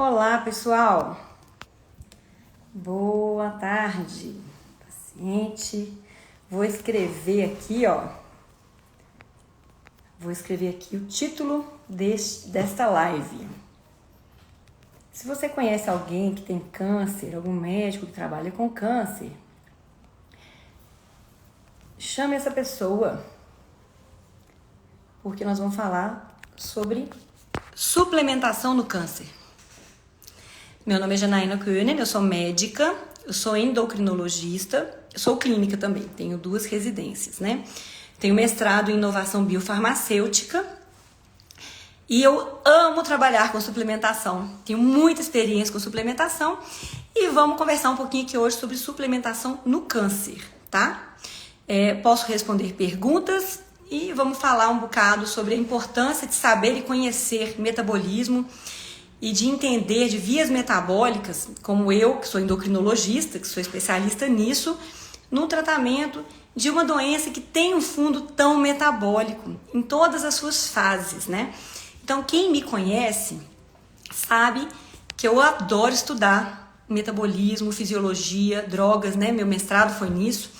Olá, pessoal. Boa tarde, paciente. Vou escrever aqui, o título desta live. Se você conhece alguém que tem câncer, algum médico que trabalha com câncer, chame essa pessoa, porque nós vamos falar sobre suplementação no câncer. Meu nome é Janaína Koenen, eu sou médica, eu sou endocrinologista, eu sou clínica também, tenho 2 residências, né? Tenho mestrado em inovação biofarmacêutica e eu amo trabalhar com suplementação, tenho muita experiência com suplementação e vamos conversar um pouquinho aqui hoje sobre suplementação no câncer, tá? Posso responder perguntas e vamos falar um bocado sobre a importância de saber e conhecer metabolismo e de entender de vias metabólicas, como eu, que sou endocrinologista, que sou especialista nisso, no tratamento de uma doença que tem um fundo tão metabólico, em todas as suas fases, né? Então, quem me conhece sabe que eu adoro estudar metabolismo, fisiologia, drogas, né? Meu mestrado foi nisso.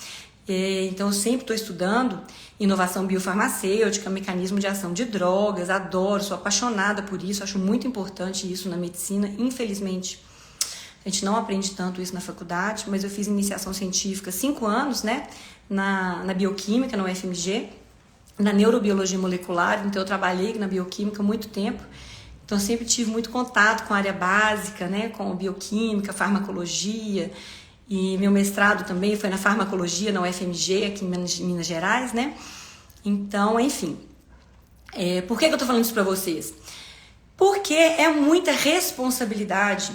Então, eu sempre estou estudando inovação biofarmacêutica, mecanismo de ação de drogas, adoro, sou apaixonada por isso, acho muito importante isso na medicina. Infelizmente, a gente não aprende tanto isso na faculdade, mas eu fiz iniciação científica 5 anos, né, na bioquímica, na UFMG, na neurobiologia molecular, então eu trabalhei na bioquímica há muito tempo, então eu sempre tive muito contato com a área básica, né, com bioquímica, farmacologia. E meu mestrado também foi na farmacologia, na UFMG, aqui em Minas Gerais, né? Então, enfim. Por que eu tô falando isso pra vocês? Porque é muita responsabilidade,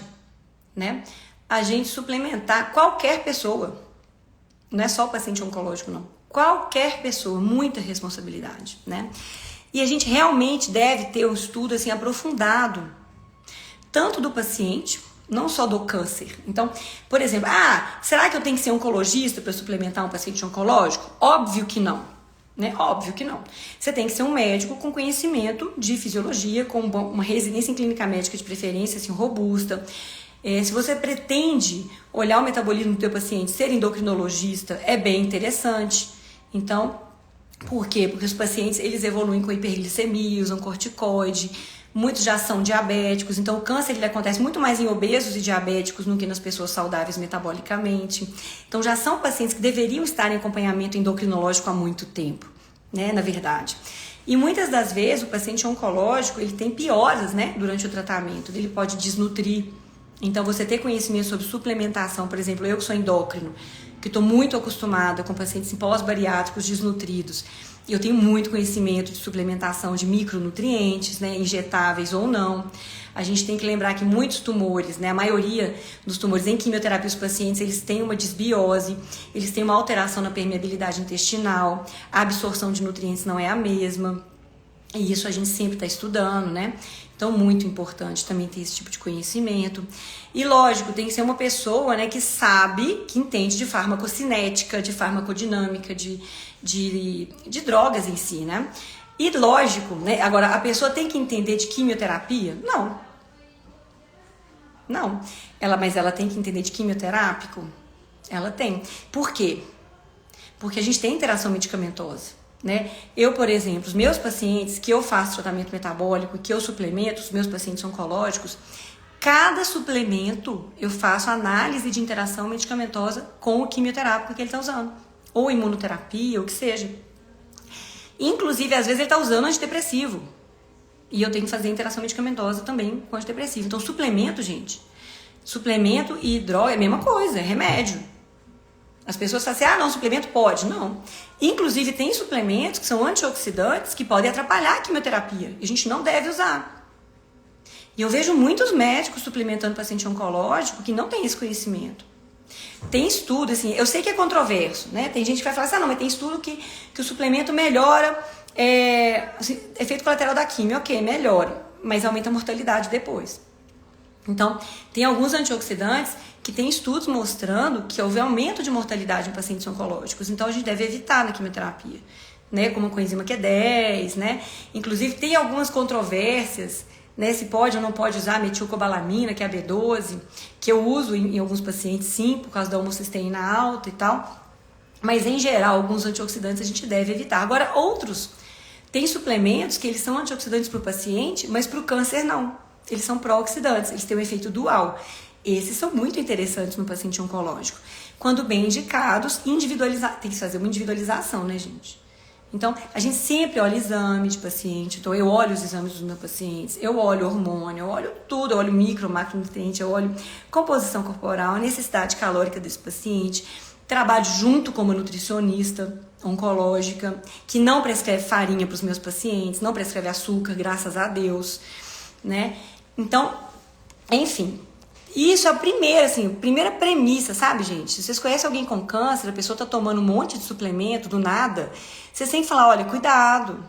né? A gente suplementar qualquer pessoa. Não é só o paciente oncológico, não. Qualquer pessoa, muita responsabilidade, né? E a gente realmente deve ter um estudo, assim, aprofundado. Tanto do paciente, não só do câncer. Então, por exemplo, será que eu tenho que ser oncologista para suplementar um paciente oncológico? Óbvio que não, né? Óbvio que não. Você tem que ser um médico com conhecimento de fisiologia, com uma residência em clínica médica de preferência, assim, robusta. Se você pretende olhar o metabolismo do teu paciente, ser endocrinologista é bem interessante. Então, por quê? Porque os pacientes, eles evoluem com hiperglicemia, usam corticoide, muitos já são diabéticos, então o câncer ele acontece muito mais em obesos e diabéticos do que nas pessoas saudáveis metabolicamente. Então já são pacientes que deveriam estar em acompanhamento endocrinológico há muito tempo, né, na verdade. E muitas das vezes o paciente oncológico ele tem pioras, né, durante o tratamento, ele pode desnutrir. Então você ter conhecimento sobre suplementação, por exemplo, eu que sou endócrino, que estou muito acostumada com pacientes pós-bariátricos desnutridos, e eu tenho muito conhecimento de suplementação de micronutrientes, né, injetáveis ou não. A gente tem que lembrar que muitos tumores, né, a maioria dos tumores em quimioterapia, os pacientes, eles têm uma desbiose, eles têm uma alteração na permeabilidade intestinal, a absorção de nutrientes não é a mesma, e isso a gente sempre está estudando, né? Então, muito importante também ter esse tipo de conhecimento. E, lógico, tem que ser uma pessoa, né, que sabe, que entende de farmacocinética, de farmacodinâmica, de drogas em si, né? E, lógico, né, agora, a pessoa tem que entender de quimioterapia? Não. Não. Mas ela tem que entender de quimioterápico? Ela tem. Por quê? Porque a gente tem interação medicamentosa. Né? Eu, por exemplo, os meus pacientes que eu faço tratamento metabólico, que eu suplemento, os meus pacientes oncológicos, cada suplemento eu faço análise de interação medicamentosa com o quimioterápico que ele está usando, ou imunoterapia, ou o que seja. Inclusive, às vezes ele está usando antidepressivo e eu tenho que fazer interação medicamentosa também com antidepressivo. Então, suplemento, gente, suplemento e droga é a mesma coisa, é remédio. As pessoas falam assim, não, suplemento pode. Não. Inclusive, tem suplementos que são antioxidantes que podem atrapalhar a quimioterapia. E a gente não deve usar. E eu vejo muitos médicos suplementando paciente oncológico que não tem esse conhecimento. Tem estudo, assim, eu sei que é controverso, né? Tem gente que vai falar assim, não, mas tem estudo que o suplemento melhora efeito colateral da quimio. Ok, melhora, mas aumenta a mortalidade depois. Então, tem alguns antioxidantes que tem estudos mostrando que houve aumento de mortalidade em pacientes oncológicos. Então, a gente deve evitar na quimioterapia, né? Como a coenzima Q10, né? Inclusive, tem algumas controvérsias né? Se pode ou não pode usar metilcobalamina, que é a B12, que eu uso em alguns pacientes sim, por causa da homocisteína alta e tal. Mas em geral, alguns antioxidantes a gente deve evitar. Agora, outros, tem suplementos que eles são antioxidantes para o paciente, mas para o câncer não. Eles são pró-oxidantes, eles têm um efeito dual. Esses são muito interessantes no paciente oncológico. Quando bem indicados, tem que fazer uma individualização, né, gente? Então, a gente sempre olha exame de paciente. Então, eu olho os exames dos meus pacientes, eu olho hormônio, eu olho tudo, eu olho micro, macronutriente, eu olho composição corporal, a necessidade calórica desse paciente. Trabalho junto com uma nutricionista oncológica, que não prescreve farinha para os meus pacientes, não prescreve açúcar, graças a Deus, né? Então, enfim, isso é a primeira premissa, sabe, gente? Se vocês conhecem alguém com câncer, a pessoa tá tomando um monte de suplemento do nada, vocês têm que falar, olha, cuidado.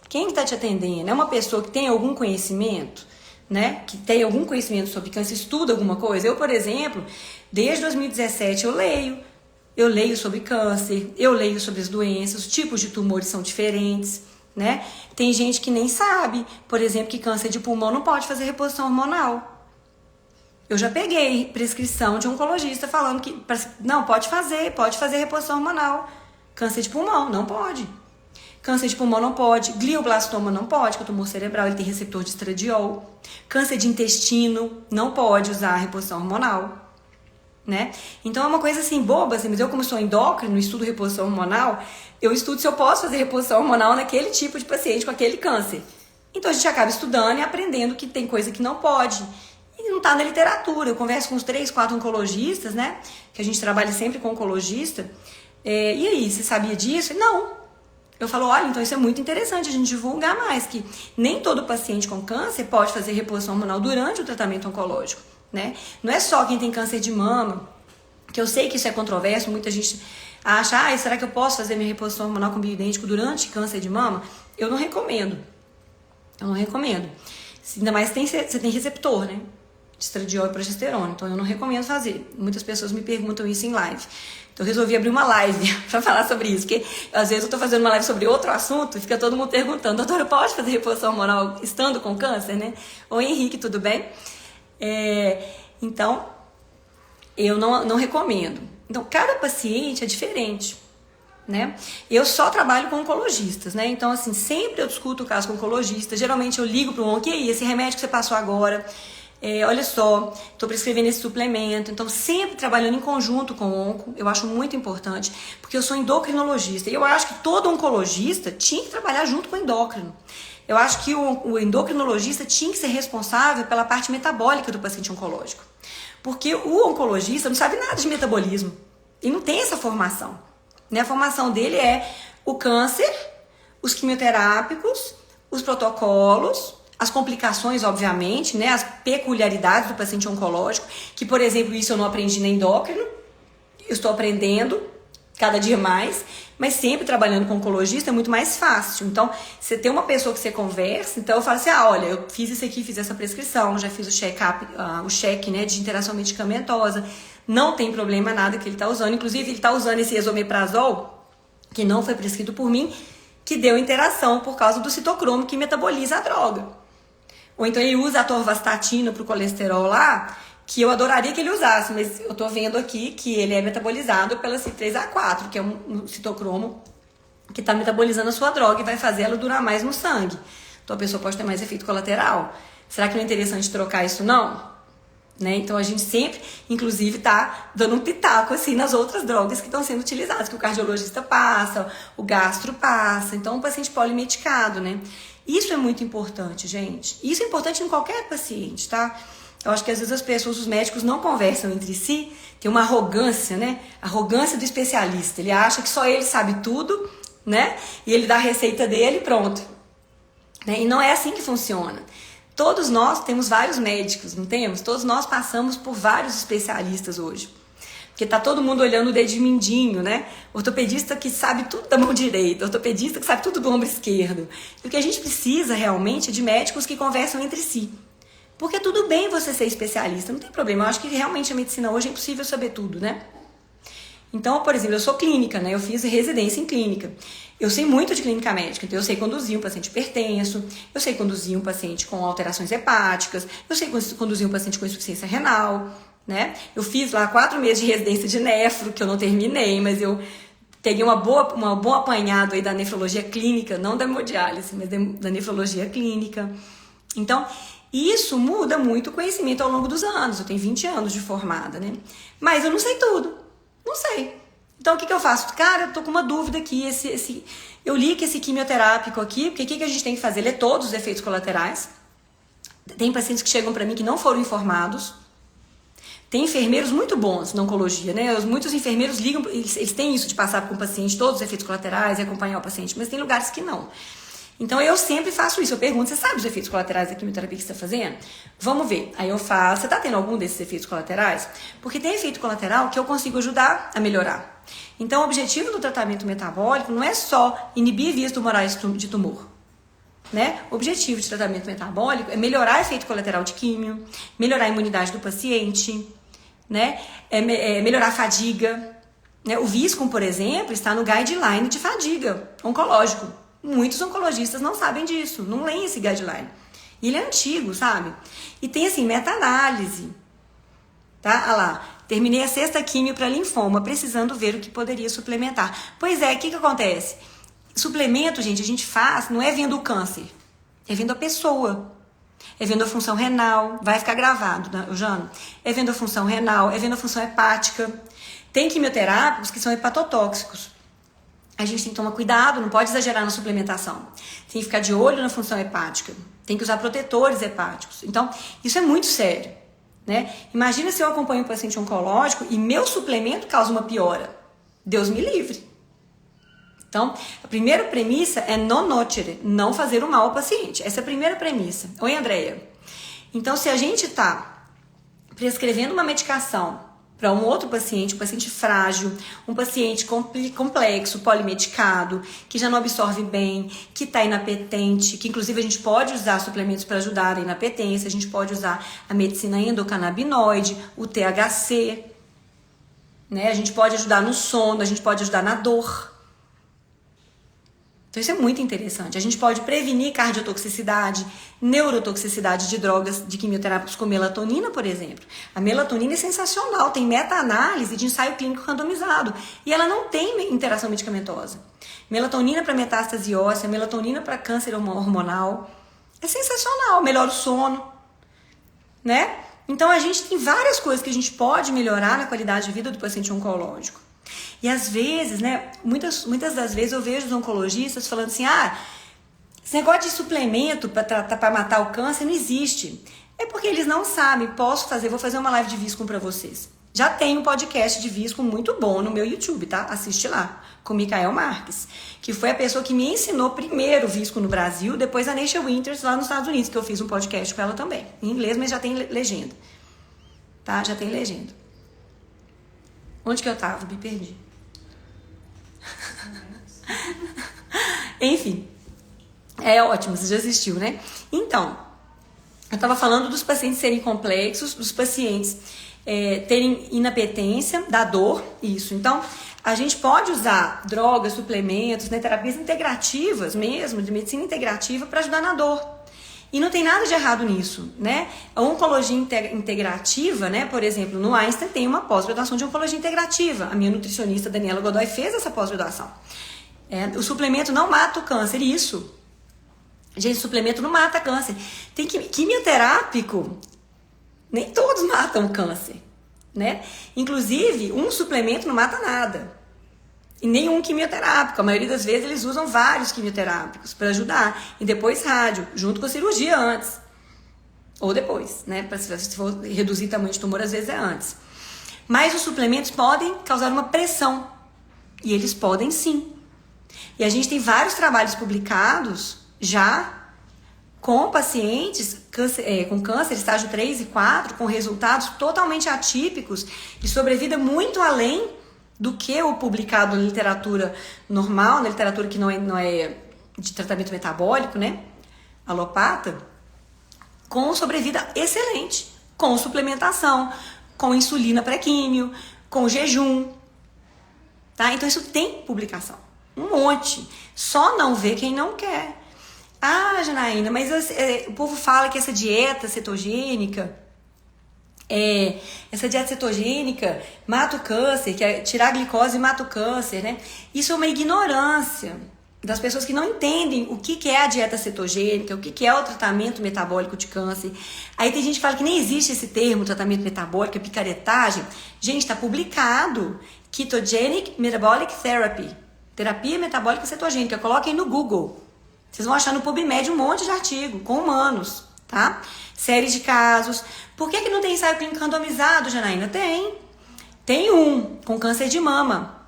Quem que tá te atendendo? É uma pessoa que tem algum conhecimento, né? Que tem algum conhecimento sobre câncer, estuda alguma coisa? Eu, por exemplo, desde 2017 eu leio sobre câncer, eu leio sobre as doenças, os tipos de tumores são diferentes, né? Tem gente que nem sabe, por exemplo, que câncer de pulmão não pode fazer reposição hormonal. Eu já peguei prescrição de um oncologista falando que não, pode fazer reposição hormonal. Câncer de pulmão, não pode. Câncer de pulmão não pode, glioblastoma não pode, que é o tumor cerebral, ele tem receptor de estradiol. Câncer de intestino não pode usar reposição hormonal. Né? Então é uma coisa assim, boba, assim, mas eu como sou endócrino, estudo reposição hormonal, eu estudo se eu posso fazer reposição hormonal naquele tipo de paciente com aquele câncer. Então a gente acaba estudando e aprendendo que tem coisa que não pode. E não tá na literatura. Eu converso com uns 3, 4 oncologistas, né? Que a gente trabalha sempre com oncologista. E aí, você sabia disso? Não. Eu falo, olha, então isso é muito interessante a gente divulgar mais, que nem todo paciente com câncer pode fazer reposição hormonal durante o tratamento oncológico. Né? Não é só quem tem câncer de mama, que eu sei que isso é controverso, muita gente acha, será que eu posso fazer minha reposição hormonal com bioidêntico durante câncer de mama? Eu não recomendo. Ainda mais você tem receptor, né? De estradiol e progesterona, então eu não recomendo fazer. Muitas pessoas me perguntam isso em live. Então eu resolvi abrir uma live para falar sobre isso, porque às vezes eu tô fazendo uma live sobre outro assunto e fica todo mundo perguntando, doutora, pode fazer reposição hormonal estando com câncer, né? Oi, Henrique, tudo bem? Então, eu não recomendo. Então, cada paciente é diferente, né? Eu só trabalho com oncologistas, né? Então, assim, sempre eu discuto o caso com oncologista. Geralmente eu ligo para o onco, e aí, esse remédio que você passou agora, olha só, estou prescrevendo esse suplemento. Então, sempre trabalhando em conjunto com o onco, eu acho muito importante, porque eu sou endocrinologista. E eu acho que todo oncologista tinha que trabalhar junto com o endócrino. Eu acho que o endocrinologista tinha que ser responsável pela parte metabólica do paciente oncológico. Porque o oncologista não sabe nada de metabolismo. E não tem essa formação. Né? A formação dele é o câncer, os quimioterápicos, os protocolos, as complicações, obviamente, né? As peculiaridades do paciente oncológico. Que, por exemplo, isso eu não aprendi na endócrino. Eu estou aprendendo cada dia mais, mas sempre trabalhando com oncologista é muito mais fácil. Então, você tem uma pessoa que você conversa, então eu falo assim, olha, eu fiz isso aqui, fiz essa prescrição, já fiz o check-up, o check, né, de interação medicamentosa, não tem problema nada que ele está usando, inclusive ele está usando esse esomeprazol, que não foi prescrito por mim, que deu interação por causa do citocromo que metaboliza a droga. Ou então ele usa a atorvastatina para o colesterol lá, que eu adoraria que ele usasse, mas eu tô vendo aqui que ele é metabolizado pela CYP3A4, que é um citocromo que está metabolizando a sua droga e vai fazer ela durar mais no sangue. Então a pessoa pode ter mais efeito colateral. Será que não é interessante trocar isso não? Né? Então a gente sempre, inclusive, tá dando um pitaco assim nas outras drogas que estão sendo utilizadas, que o cardiologista passa, o gastro passa, então o paciente polimedicado, né? Isso é muito importante, gente. Isso é importante em qualquer paciente, tá? Eu acho que às vezes as pessoas, os médicos não conversam entre si, tem uma arrogância, né? Arrogância do especialista. Ele acha que só ele sabe tudo, né? E ele dá a receita dele e pronto. Né? E não é assim que funciona. Todos nós temos vários médicos, não temos? Todos nós passamos por vários especialistas hoje. Porque tá todo mundo olhando o dedo de mindinho, né? Ortopedista que sabe tudo da mão direita, ortopedista que sabe tudo do ombro esquerdo. E o que a gente precisa realmente é de médicos que conversam entre si. Porque tudo bem você ser especialista, não tem problema. Eu acho que realmente a medicina hoje é impossível saber tudo, né? Então, por exemplo, eu sou clínica, né? Eu fiz residência em clínica. Eu sei muito de clínica médica, então eu sei conduzir um paciente hipertenso, eu sei conduzir um paciente com alterações hepáticas, eu sei conduzir um paciente com insuficiência renal, né? Eu fiz lá 4 meses de residência de nefro, que eu não terminei, mas eu peguei uma bom apanhado aí da nefrologia clínica, não da hemodiálise, mas da nefrologia clínica. Então, isso muda muito o conhecimento ao longo dos anos. Eu tenho 20 anos de formada, né? Mas eu não sei tudo. Não sei. Então, o que eu faço? Cara, eu tô com uma dúvida aqui. Eu li que esse quimioterápico aqui, porque o que a gente tem que fazer? Ler todos os efeitos colaterais. Tem pacientes que chegam para mim que não foram informados. Tem enfermeiros muito bons na oncologia, né? Muitos enfermeiros ligam, eles têm isso de passar para o paciente todos os efeitos colaterais e acompanhar o paciente, mas tem lugares que não. Então, eu sempre faço isso. Eu pergunto, você sabe os efeitos colaterais da quimioterapia que você está fazendo? Vamos ver. Aí eu faço, você está tendo algum desses efeitos colaterais? Porque tem efeito colateral que eu consigo ajudar a melhorar. Então, o objetivo do tratamento metabólico não é só inibir vias tumorais de tumor. Né? O objetivo de tratamento metabólico é melhorar o efeito colateral de químio, melhorar a imunidade do paciente, né? Melhorar a fadiga. Né? O Viscum, por exemplo, está no guideline de fadiga oncológico. Muitos oncologistas não sabem disso, não leem esse guideline. E ele é antigo, sabe? E tem assim, meta-análise. Tá? Olha lá, terminei a 6ª quimio para linfoma, precisando ver o que poderia suplementar. Pois é, o que acontece? Suplemento, gente, a gente faz, não é vendo o câncer, é vendo a pessoa. É vendo a função renal, vai ficar gravado, né, Jano? É vendo a função renal, é vendo a função hepática. Tem quimioterápicos que são hepatotóxicos. A gente tem que tomar cuidado, não pode exagerar na suplementação. Tem que ficar de olho na função hepática. Tem que usar protetores hepáticos. Então, isso é muito sério, né? Imagina se eu acompanho um paciente oncológico e meu suplemento causa uma piora. Deus me livre. Então, a primeira premissa é non nocere, não fazer o mal ao paciente. Essa é a primeira premissa. Oi, Andréia. Então, se a gente está prescrevendo uma medicação para um outro paciente, um paciente frágil, um paciente complexo, polimedicado, que já não absorve bem, que está inapetente, que inclusive a gente pode usar suplementos para ajudar a inapetência, a gente pode usar a medicina endocannabinoide, o THC, né? A gente pode ajudar no sono, a gente pode ajudar na dor. Então isso é muito interessante. A gente pode prevenir cardiotoxicidade, neurotoxicidade de drogas de quimioterápicos com melatonina, por exemplo. A melatonina é sensacional, tem meta-análise de ensaio clínico randomizado e ela não tem interação medicamentosa. Melatonina para metástase óssea, melatonina para câncer hormonal. É sensacional, melhora o sono, né? Então a gente tem várias coisas que a gente pode melhorar na qualidade de vida do paciente oncológico. E às vezes, né, muitas das vezes eu vejo os oncologistas falando assim, esse negócio de suplemento para matar o câncer não existe. É porque eles não sabem, vou fazer uma live de Viscum para vocês. Já tem um podcast de Viscum muito bom no meu YouTube, tá? Assiste lá, com Micael Marques, que foi a pessoa que me ensinou primeiro Viscum no Brasil, depois a Neisha Winters lá nos Estados Unidos, que eu fiz um podcast com ela também, em inglês, mas já tem legenda, tá? Já tem legenda. Onde que eu tava? Me perdi. Enfim, é ótimo, você já assistiu, né? Então, eu estava falando dos pacientes serem complexos, dos pacientes terem inapetência, da dor, isso. Então, a gente pode usar drogas, suplementos, né, terapias integrativas mesmo, de medicina integrativa, para ajudar na dor. E não tem nada de errado nisso, né? A oncologia integrativa, né? Por exemplo, no Einstein tem uma pós-graduação de oncologia integrativa. A minha nutricionista Daniela Godoy fez essa pós-graduação. O suplemento não mata o câncer, isso. Gente, suplemento não mata câncer. Tem quimioterápico, nem todos matam câncer, né? Inclusive, um suplemento não mata nada. E nenhum quimioterápico. A maioria das vezes eles usam vários quimioterápicos para ajudar. E depois rádio, junto com a cirurgia antes. Ou depois, né? Se for reduzir o tamanho de tumor, às vezes é antes. Mas os suplementos podem causar uma pressão. E eles podem sim. E a gente tem vários trabalhos publicados já com pacientes com câncer estágio 3 e 4, com resultados totalmente atípicos e sobrevida muito além do que o publicado na literatura normal, na literatura que não é de tratamento metabólico, né? Alopata, com sobrevida excelente, com suplementação, com insulina pré-químio, com jejum, tá? Então isso tem publicação, um monte. Só não vê quem não quer. Ah, Janaína, mas o povo fala que essa dieta cetogênica mata o câncer, que é tirar a glicose mata o câncer, né? Isso é uma ignorância das pessoas que não entendem o que é a dieta cetogênica, o que é o tratamento metabólico de câncer. Aí tem gente que fala que nem existe esse termo, tratamento metabólico, é picaretagem. Gente, está publicado. Ketogenic Metabolic Therapy. Terapia metabólica cetogênica. Coloquem no Google. Vocês vão achar no PubMed um monte de artigo com humanos, tá? Séries de casos. Por que não tem ensaio clínico randomizado, Janaína? Tem. Tem um com câncer de mama,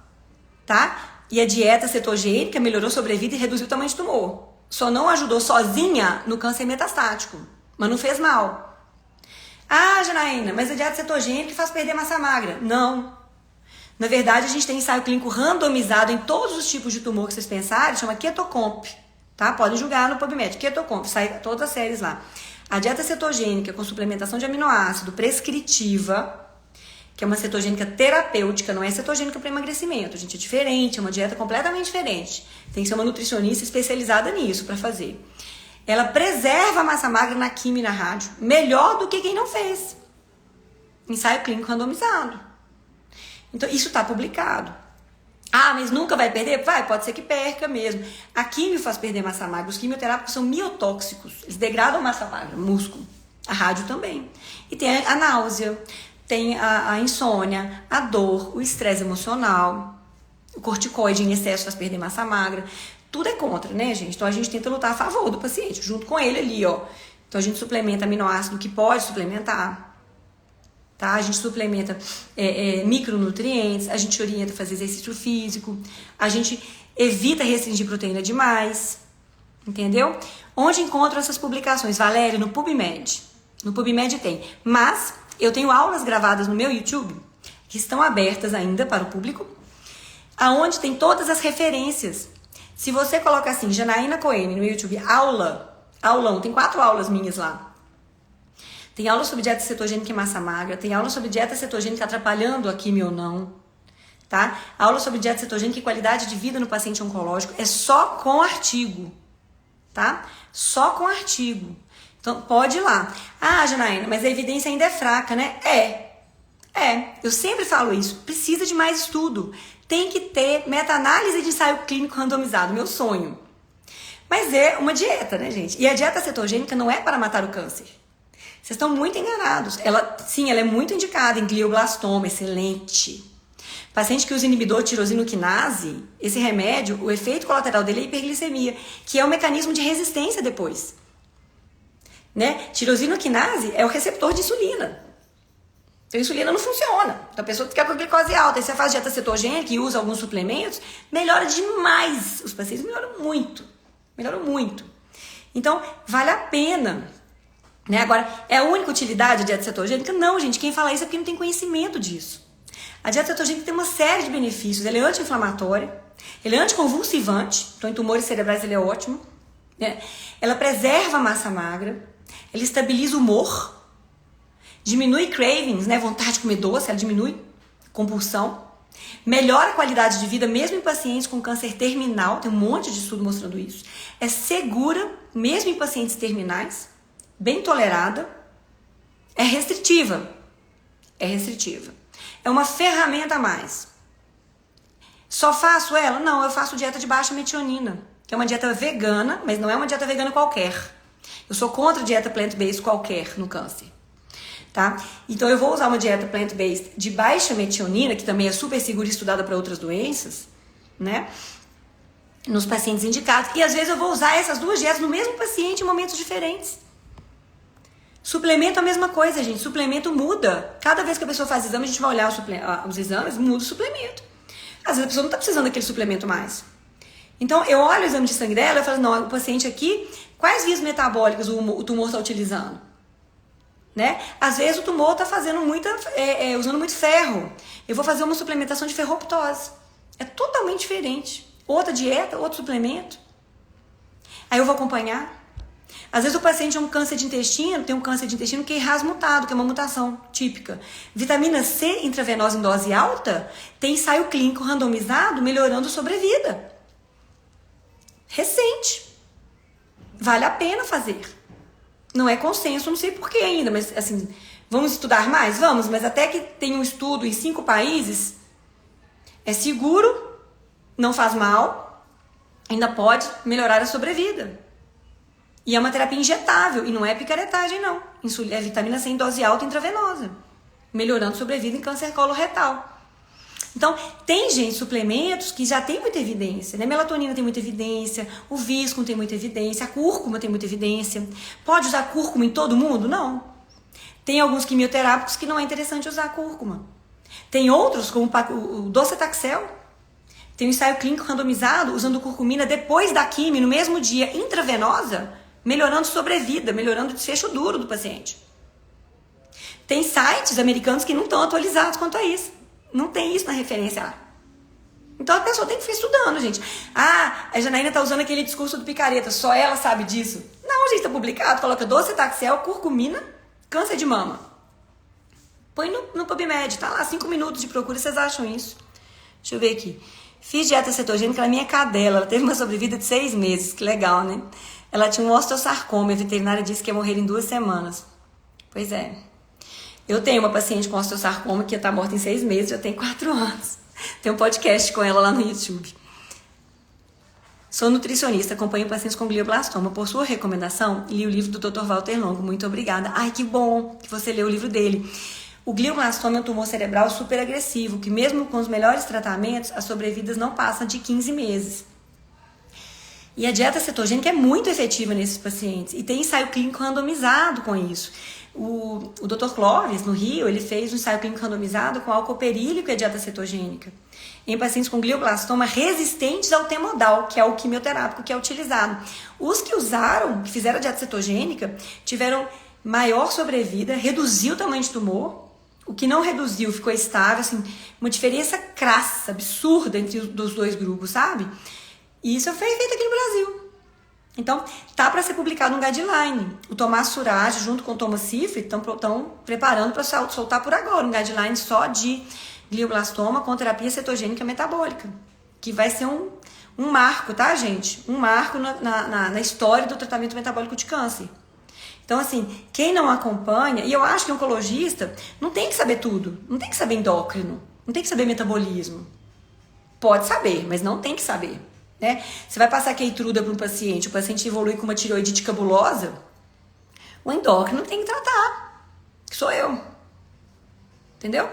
tá? E a dieta cetogênica melhorou a sobrevida e reduziu o tamanho de tumor. Só não ajudou sozinha no câncer metastático, mas não fez mal. Ah, Janaína, mas a dieta cetogênica faz perder massa magra. Não. Na verdade, a gente tem ensaio clínico randomizado em todos os tipos de tumor que vocês pensarem, chama Ketocomp, tá? Podem julgar no PubMed, Ketocomp, sai todas as séries lá. A dieta cetogênica com suplementação de aminoácido prescritiva, que é uma cetogênica terapêutica, não é cetogênica para emagrecimento, gente, é diferente, é uma dieta completamente diferente. Tem que ser uma nutricionista especializada nisso para fazer. Ela preserva a massa magra na quimio e na rádio, melhor do que quem não fez. Ensaio clínico randomizado. Então, isso está publicado. Ah, mas nunca vai perder? Vai, pode ser que perca mesmo. A quimio faz perder massa magra. Os quimioterápicos são miotóxicos. Eles degradam a massa magra, músculo. A rádio também. E tem a náusea, tem a insônia, a dor, o estresse emocional, o corticoide em excesso faz perder massa magra. Tudo é contra, né, gente? Então a gente tenta lutar a favor do paciente, junto com ele ali, ó. Então a gente suplementa aminoácido que pode suplementar, tá? A gente suplementa micronutrientes, a gente orienta a fazer exercício físico, a gente evita restringir proteína demais, entendeu? Onde encontram essas publicações? Valéria, no PubMed. No PubMed tem. Mas eu tenho aulas gravadas no meu YouTube, que estão abertas ainda para o público, aonde tem todas as referências. Se você coloca assim, Janaína Coene no YouTube, aulão, tem 4 aulas minhas lá. Tem aula sobre dieta cetogênica e massa magra, tem aula sobre dieta cetogênica atrapalhando a quimio ou não, tá? Aula sobre dieta cetogênica e qualidade de vida no paciente oncológico, é só com artigo, tá? Só com artigo. Então, pode ir lá. Ah, Janaína, mas a evidência ainda é fraca, né? Eu sempre falo isso. Precisa de mais estudo. Tem que ter meta-análise de ensaio clínico randomizado. Meu sonho. Mas é uma dieta, né, gente? E a dieta cetogênica não é para matar o câncer. Vocês estão muito enganados. Ela é muito indicada em glioblastoma, excelente. Paciente que usa inibidor de tirosina quinase, esse remédio, o efeito colateral dele é hiperglicemia, que é um mecanismo de resistência depois. Né? Tirosina quinase é o receptor de insulina. Então, a insulina não funciona. Então, a pessoa que fica com a glicose alta, e você faz dieta cetogênica e usa alguns suplementos, melhora demais. Os pacientes melhoram muito. Então, vale a pena. Né? Agora, é a única utilidade da dieta cetogênica? Não, gente. Quem fala isso é porque não tem conhecimento disso. A dieta cetogênica tem uma série de benefícios. Ela é anti-inflamatória, ela é anticonvulsivante. Então, em tumores cerebrais, ele é ótimo. Né? Ela preserva a massa magra. Ela estabiliza o humor, diminui cravings, né, vontade de comer doce, ela diminui compulsão, melhora a qualidade de vida mesmo em pacientes com câncer terminal, tem um monte de estudo mostrando isso. É segura mesmo em pacientes terminais, bem tolerada, é restritiva. É uma ferramenta a mais. Só faço ela? Não, eu faço dieta de baixa metionina, que é uma dieta vegana, mas não é uma dieta vegana qualquer. Eu sou contra dieta plant-based qualquer no câncer, tá? Então eu vou usar uma dieta plant-based de baixa metionina, que também é super segura e estudada para outras doenças, né? Nos pacientes indicados. E às vezes eu vou usar essas duas dietas no mesmo paciente em momentos diferentes. Suplemento é a mesma coisa, gente. Suplemento muda. Cada vez que a pessoa faz exame, a gente vai olhar os exames, muda o suplemento. Às vezes a pessoa não está precisando daquele suplemento mais. Então eu olho o exame de sangue dela e falo, não, o paciente aqui, quais vias metabólicas o tumor está utilizando? Né? Às vezes o tumor está fazendo usando muito ferro. Eu vou fazer uma suplementação de ferroptose. É totalmente diferente. Outra dieta, outro suplemento. Aí eu vou acompanhar. Às vezes o paciente tem um câncer de intestino que é RAS mutado, que é uma mutação típica. Vitamina C intravenosa em dose alta tem ensaio clínico randomizado melhorando sobrevida. Recente. Vale a pena fazer. Não é consenso, não sei porquê ainda, mas assim, vamos estudar mais? Vamos, mas até que tem um estudo em 5 países, é seguro, não faz mal, ainda pode melhorar a sobrevida. E é uma terapia injetável, e não é picaretagem não. É vitamina C em dose alta intravenosa, melhorando a sobrevida em câncer coloretal. Então, tem, gente, suplementos que já tem muita evidência, né? Melatonina tem muita evidência, o visco tem muita evidência, a cúrcuma tem muita evidência. Pode usar cúrcuma em todo mundo? Não. Tem alguns quimioterápicos que não é interessante usar cúrcuma. Tem outros, como o docetaxel, tem um ensaio clínico randomizado usando curcumina depois da quimio, no mesmo dia, intravenosa, melhorando sobrevida, melhorando o desfecho duro do paciente. Tem sites americanos que não estão atualizados quanto a isso. Não tem isso na referência lá. Então a pessoa tem que ficar estudando, gente. Ah, a Janaína tá usando aquele discurso do picareta, só ela sabe disso. Não, gente, tá publicado, coloca docetaxel, curcumina, câncer de mama. Põe no PubMed, tá lá, 5 minutos de procura, vocês acham isso? Deixa eu ver aqui. Fiz dieta cetogênica na minha cadela, ela teve uma sobrevida de 6 meses, que legal, né? Ela tinha um osteosarcoma, a veterinária disse que ia morrer em 2 semanas. Pois é. Eu tenho uma paciente com osteosarcoma que ia estar morta em 6 meses, já tem 4 anos. Tem um podcast com ela lá no YouTube. Sou nutricionista, acompanho pacientes com glioblastoma. Por sua recomendação, li o livro do Dr. Walter Longo. Muito obrigada. Ai, que bom que você leu o livro dele. O glioblastoma é um tumor cerebral super agressivo, que mesmo com os melhores tratamentos, as sobrevidas não passam de 15 meses. E a dieta cetogênica é muito efetiva nesses pacientes. E tem ensaio clínico randomizado com isso. O Dr. Clóvis, no Rio, ele fez um ensaio clínico randomizado com álcool perílico e a dieta cetogênica em pacientes com glioblastoma resistentes ao temodal, que é o quimioterápico que é utilizado. Os que usaram, que fizeram a dieta cetogênica, tiveram maior sobrevida, reduziu o tamanho de tumor. O que não reduziu ficou estável, assim, uma diferença crassa, absurda entre os dois grupos, sabe? E isso foi feito aqui no Brasil. Então, tá para ser publicado um guideline. O Tomás Suraj, junto com o Thomas Seyfried, estão preparando para soltar por agora um guideline só de glioblastoma com terapia cetogênica metabólica, que vai ser um marco, tá, gente? Um marco na história do tratamento metabólico de câncer. Então, assim, quem não acompanha, e eu acho que o oncologista não tem que saber tudo, não tem que saber endócrino, não tem que saber metabolismo. Pode saber, mas não tem que saber. Né? Você vai passar Keytruda para um paciente, o paciente evolui com uma tireoidite cabulosa, o endócrino tem que tratar, que sou eu. Entendeu?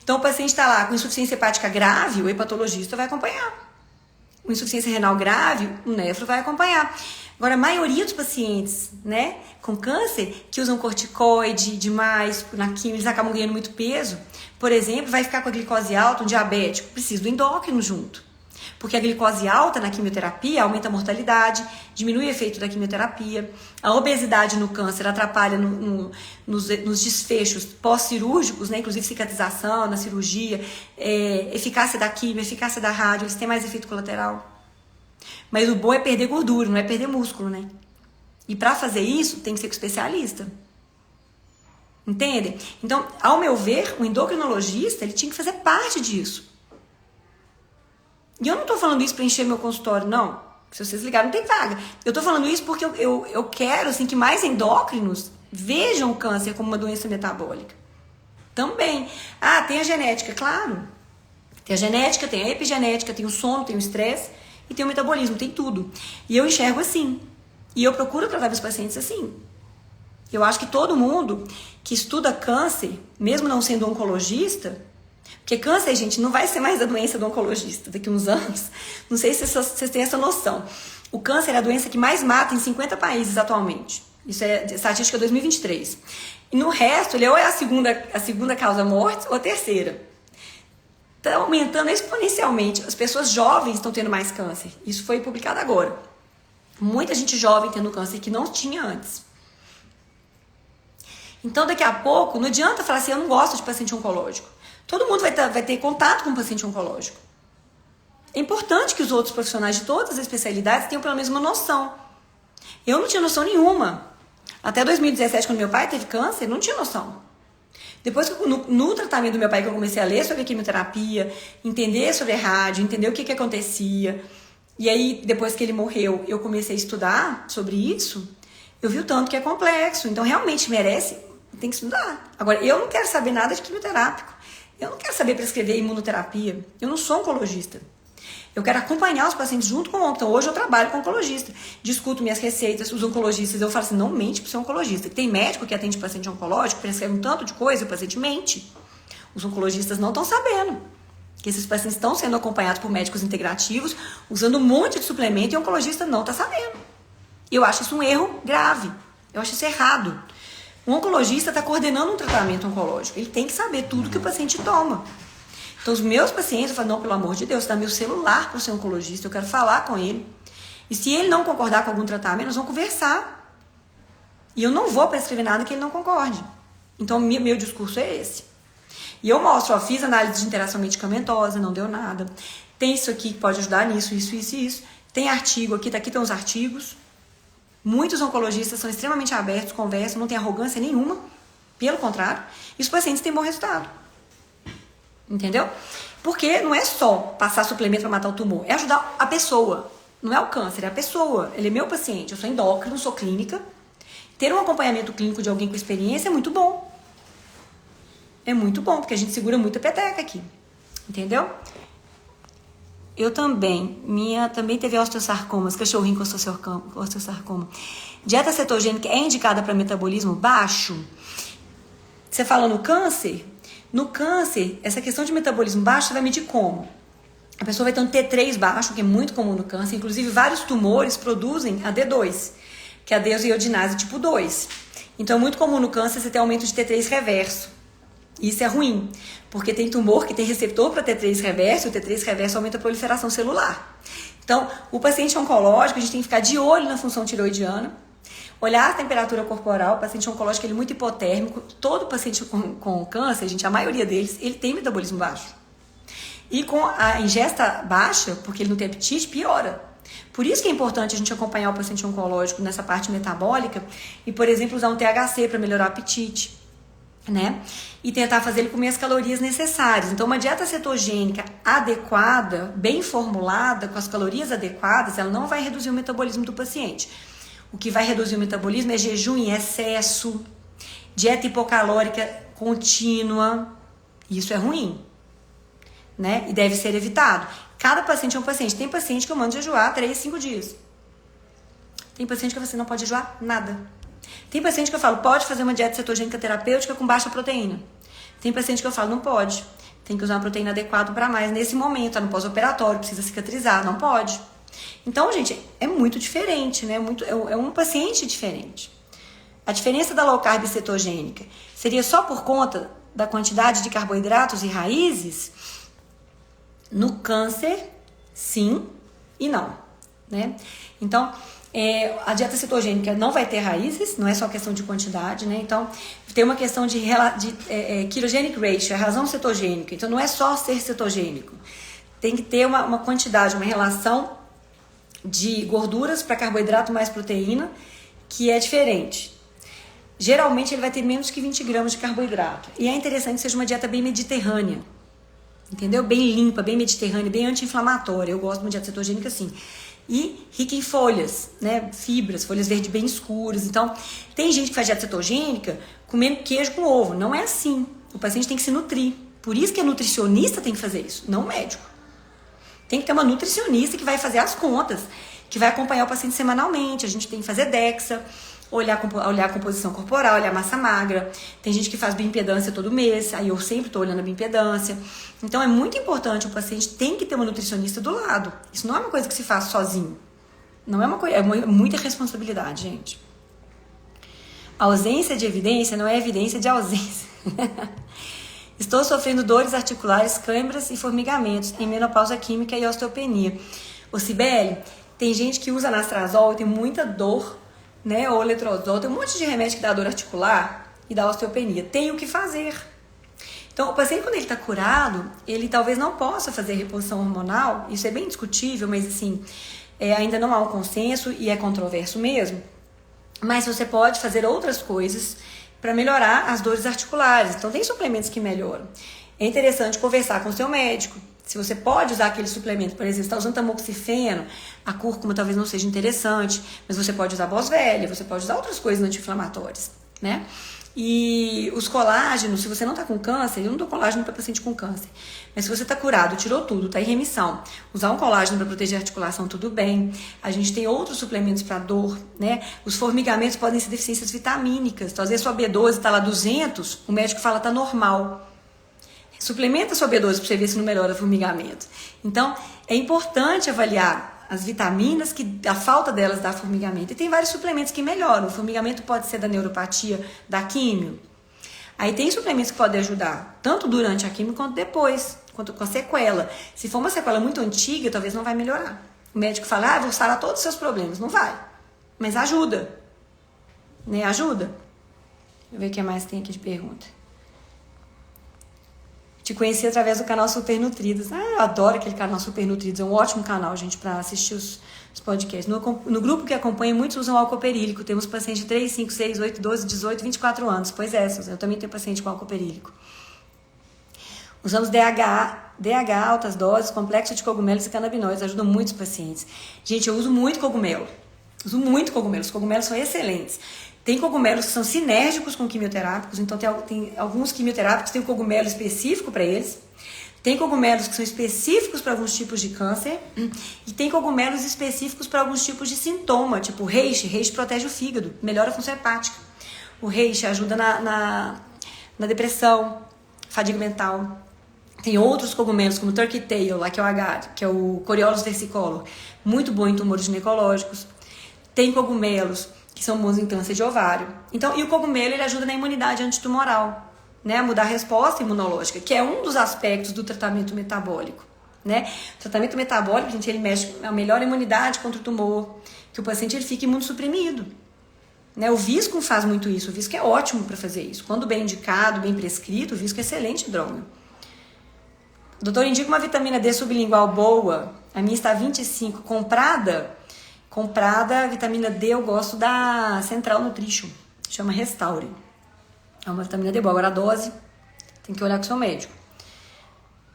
Então o paciente está lá com insuficiência hepática grave, o hepatologista vai acompanhar. Com insuficiência renal grave, o nefro vai acompanhar. Agora, a maioria dos pacientes, né, com câncer, que usam corticoide demais, na quimio, eles acabam ganhando muito peso, por exemplo, vai ficar com a glicose alta, um diabético, precisa do endócrino junto. Porque a glicose alta na quimioterapia aumenta a mortalidade, diminui o efeito da quimioterapia. A obesidade no câncer atrapalha nos desfechos pós-cirúrgicos, né? Inclusive cicatrização na cirurgia, eficácia da quimio, eficácia da rádio, eles têm mais efeito colateral. Mas o bom é perder gordura, não é perder músculo, né? E para fazer isso, tem que ser com especialista. Entendem? Então, ao meu ver, o endocrinologista, ele tinha que fazer parte disso. E eu não tô falando isso para encher meu consultório, não. Se vocês ligarem, não tem vaga. Eu tô falando isso porque eu quero assim, que mais endócrinos vejam o câncer como uma doença metabólica. Também. Ah, tem a genética, claro. Tem a genética, tem a epigenética, tem o sono, tem o estresse e tem o metabolismo, tem tudo. E eu enxergo assim. E eu procuro tratar meus pacientes assim. Eu acho que todo mundo que estuda câncer, mesmo não sendo oncologista, porque câncer, gente, não vai ser mais a doença do oncologista daqui a uns anos. Não sei se vocês têm essa noção. O câncer é a doença que mais mata em 50 países atualmente. Isso é estatística 2023. E no resto, ele ou é a segunda causa morte ou a terceira. Está aumentando exponencialmente. As pessoas jovens estão tendo mais câncer. Isso foi publicado agora. Muita gente jovem tendo câncer que não tinha antes. Então, daqui a pouco, não adianta falar assim, eu não gosto de paciente oncológico. Todo mundo vai ter contato com um paciente oncológico. É importante que os outros profissionais de todas as especialidades tenham pelo menos uma noção. Eu não tinha noção nenhuma. Até 2017, quando meu pai teve câncer, não tinha noção. Depois, no tratamento do meu pai, que eu comecei a ler sobre a quimioterapia, entender sobre a rádio, entender o que acontecia. E aí, depois que ele morreu, eu comecei a estudar sobre isso. Eu vi o tanto que é complexo. Então, realmente merece, tem que estudar. Agora, eu não quero saber nada de quimioterápico. Eu não quero saber prescrever imunoterapia. Eu não sou oncologista. Eu quero acompanhar os pacientes junto com o oncologista. Então, hoje eu trabalho com oncologista. Discuto minhas receitas, os oncologistas. Eu falo assim, não mente para ser oncologista. Tem médico que atende paciente oncológico, prescreve um tanto de coisa e o paciente mente. Os oncologistas não estão sabendo que esses pacientes estão sendo acompanhados por médicos integrativos, usando um monte de suplemento e o oncologista não está sabendo. Eu acho isso um erro grave. Eu acho isso errado. O oncologista está coordenando um tratamento oncológico. Ele tem que saber tudo que o paciente toma. Então, os meus pacientes, eu falo, não, pelo amor de Deus, dá meu celular para o seu oncologista, eu quero falar com ele. E se ele não concordar com algum tratamento, nós vamos conversar. E eu não vou prescrever nada que ele não concorde. Então, meu discurso é esse. E eu mostro, ó, fiz análise de interação medicamentosa, não deu nada. Tem isso aqui que pode ajudar nisso, isso, isso e isso. Tem artigo aqui, aqui tem os artigos. Muitos oncologistas são extremamente abertos, conversam, não tem arrogância nenhuma. Pelo contrário. E os pacientes têm bom resultado. Entendeu? Porque não é só passar suplemento para matar o tumor, é ajudar a pessoa. Não é o câncer, é a pessoa. Ele é meu paciente, eu sou endócrino, sou clínica. Ter um acompanhamento clínico de alguém com experiência é muito bom. É muito bom, porque a gente segura muita peteca aqui. Entendeu? Eu também. Minha também teve osteosarcomas, cachorrinho com osteosarcoma. Dieta cetogênica é indicada para metabolismo baixo? Você fala no câncer? No câncer, essa questão de metabolismo baixo, você vai medir como? A pessoa vai ter um T3 baixo, que é muito comum no câncer. Inclusive, vários tumores produzem a D2, que é a desiodinase tipo 2. Então, é muito comum no câncer você ter aumento de T3 reverso. Isso é ruim, porque tem tumor que tem receptor para T3 reverso, e o T3 reverso aumenta a proliferação celular. Então, o paciente oncológico, a gente tem que ficar de olho na função tiroidiana, olhar a temperatura corporal. O paciente oncológico ele é muito hipotérmico. Todo paciente com câncer, gente, a maioria deles, ele tem metabolismo baixo. E com a ingesta baixa, porque ele não tem apetite, piora. Por isso que é importante a gente acompanhar o paciente oncológico nessa parte metabólica e, por exemplo, usar um THC para melhorar o apetite, né? E tentar fazer ele comer as calorias necessárias. Então, uma dieta cetogênica adequada, bem formulada, com as calorias adequadas, ela não vai reduzir o metabolismo do paciente. O que vai reduzir o metabolismo é jejum em excesso, dieta hipocalórica contínua. Isso é ruim, né? E deve ser evitado. Cada paciente é um paciente. Tem paciente que eu mando jejuar 3, 5 dias. Tem paciente que você não pode jejuar nada. Tem paciente que eu falo, pode fazer uma dieta cetogênica terapêutica com baixa proteína. Tem paciente que eu falo, não pode. Tem que usar uma proteína adequada para mais nesse momento, tá no pós-operatório, precisa cicatrizar, não pode. Então, gente, é muito diferente, né? É um paciente diferente. A diferença da low carb cetogênica seria só por conta da quantidade de carboidratos e raízes? No câncer, sim e não, né? Então, a dieta cetogênica não vai ter raízes, não é só questão de quantidade, né? Então, tem uma questão de ketogenic ratio, a razão cetogênica. Então, não é só ser cetogênico. Tem que ter uma quantidade, uma relação de gorduras para carboidrato mais proteína, que é diferente. Geralmente, ele vai ter menos que 20 gramas de carboidrato. E é interessante que seja uma dieta bem mediterrânea. Entendeu? Bem limpa, bem mediterrânea, bem anti-inflamatória. Eu gosto de uma dieta cetogênica assim. E rica em folhas, né? Fibras, folhas verdes bem escuras. Então, tem gente que faz dieta cetogênica comendo queijo com ovo. Não é assim. O paciente tem que se nutrir. Por isso que a nutricionista tem que fazer isso, não o médico. Tem que ter uma nutricionista que vai fazer as contas, que vai acompanhar o paciente semanalmente. A gente tem que fazer DEXA, olhar a composição corporal, olhar a massa magra. Tem gente que faz bioimpedância todo mês, aí eu sempre estou olhando a bioimpedância. Então é muito importante, o paciente tem que ter uma nutricionista do lado. Isso não é uma coisa que se faz sozinho. Não é uma coisa, muita responsabilidade, gente. A ausência de evidência não é evidência de ausência. Estou sofrendo dores articulares, câimbras e formigamentos em menopausa química e osteopenia. Ô Cibele, tem gente que usa anastrozol e tem muita dor, né? Ou letrozol, tem um monte de remédio que dá dor articular e dá osteopenia. Tem o que fazer. Então, o paciente, quando ele está curado, ele talvez não possa fazer reposição hormonal. Isso é bem discutível, mas assim, ainda não há um consenso e é controverso mesmo. Mas você pode fazer outras coisas para melhorar as dores articulares. Então, tem suplementos que melhoram. É interessante conversar com o seu médico. Se você pode usar aquele suplemento, por exemplo, você está usando tamoxifeno, a cúrcuma talvez não seja interessante, mas você pode usar boswellia, você pode usar outras coisas anti-inflamatórias, né? E os colágenos, se você não está com câncer, eu não dou colágeno para paciente com câncer, mas se você está curado, tirou tudo, está em remissão, usar um colágeno para proteger a articulação, tudo bem. A gente tem outros suplementos para dor, né? Os formigamentos podem ser deficiências vitamínicas. Então, às vezes, sua B12 está lá 200, o médico fala que está normal. Suplementa sua B12 para você ver se não melhora o formigamento. Então, é importante avaliar as vitaminas, que a falta delas dá formigamento. E tem vários suplementos que melhoram. O formigamento pode ser da neuropatia, da químio. Aí tem suplementos que podem ajudar, tanto durante a químio quanto depois, quanto com a sequela. Se for uma sequela muito antiga, talvez não vai melhorar. O médico fala, vou sarar todos os seus problemas. Não vai. Mas ajuda. Né? Ajuda. Deixa eu ver o que mais tem aqui de pergunta. Te conheci através do canal Super Nutridos. Eu adoro aquele canal Super Nutridos. É um ótimo canal, gente, para assistir os podcasts. No grupo que acompanha, muitos usam álcool perílico. Temos pacientes de 3, 5, 6, 8, 12, 18, 24 anos. Pois é, Susan, eu também tenho paciente com álcool perílico. Usamos DHA, altas doses, complexo de cogumelos e canabinoides. Ajudam muitos pacientes. Gente, eu uso muito cogumelo. Uso muito cogumelo. Os cogumelos são excelentes. Tem cogumelos que são sinérgicos com quimioterápicos, então tem alguns quimioterápicos que tem um cogumelo específico para eles. Tem cogumelos que são específicos para alguns tipos de câncer e tem cogumelos específicos para alguns tipos de sintoma, tipo o reishi. Reishi protege o fígado, melhora a função hepática. O reishi ajuda na depressão, fadiga mental. Tem outros cogumelos, como o turkey tail, lá que é o agar, que é o Coriolus versicolor, muito bom em tumores ginecológicos. Tem cogumelos que são bons em câncer de ovário. Então, e o cogumelo, ele ajuda na imunidade antitumoral, né? A mudar a resposta imunológica, que é um dos aspectos do tratamento metabólico, né? O tratamento metabólico, gente, ele mexe na melhor imunidade contra o tumor, que o paciente ele fica imunossuprimido, né? O Visco faz muito isso, o Visco é ótimo para fazer isso. Quando bem indicado, bem prescrito, o Visco é excelente droga. O doutor indica uma vitamina D sublingual boa, a minha está 25, comprada, vitamina D eu gosto da Central Nutrition, chama Restaure. É uma vitamina D boa, agora a dose tem que olhar com o seu médico.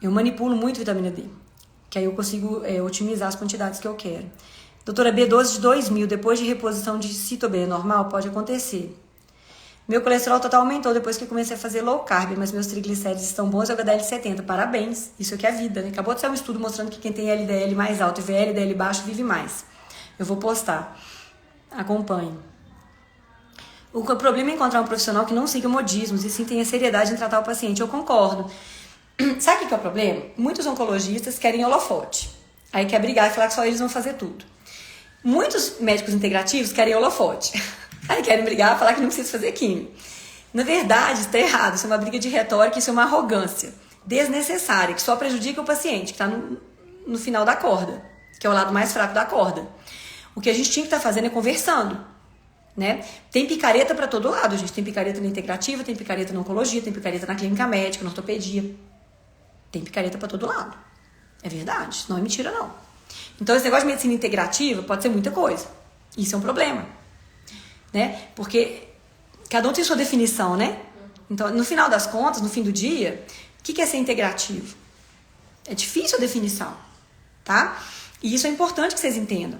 Eu manipulo muito vitamina D, que aí eu consigo otimizar as quantidades que eu quero. Doutora, B12 de 2000, depois de reposição de cito-B normal, pode acontecer. Meu colesterol total aumentou depois que eu comecei a fazer low carb, mas meus triglicéridos estão bons e o HDL 70. Parabéns, isso aqui é a vida, né? Acabou de sair um estudo mostrando que quem tem LDL mais alto e VLDL baixo vive mais. Eu vou postar. Acompanhe. O problema é encontrar um profissional que não siga modismos e sim tenha seriedade em tratar o paciente. Eu concordo. Sabe o que é o problema? Muitos oncologistas querem holofote. Aí quer brigar e falar que só eles vão fazer tudo. Muitos médicos integrativos querem holofote. Aí querem brigar e falar que não precisa fazer químio. Na verdade, está errado. Isso é uma briga de retórica, isso é uma arrogância desnecessária, que só prejudica o paciente, que está no final da corda, que é o lado mais fraco da corda. O que a gente tinha que estar fazendo é conversando, né? Tem picareta para todo lado, gente. Tem picareta na integrativa, tem picareta na oncologia, tem picareta na clínica médica, na ortopedia. Tem picareta para todo lado. É verdade, isso não é mentira, não. Então, esse negócio de medicina integrativa pode ser muita coisa. Isso é um problema, né? Porque cada um tem sua definição, né? Então, no final das contas, no fim do dia, o que é ser integrativo? É difícil a definição, tá? E isso é importante que vocês entendam.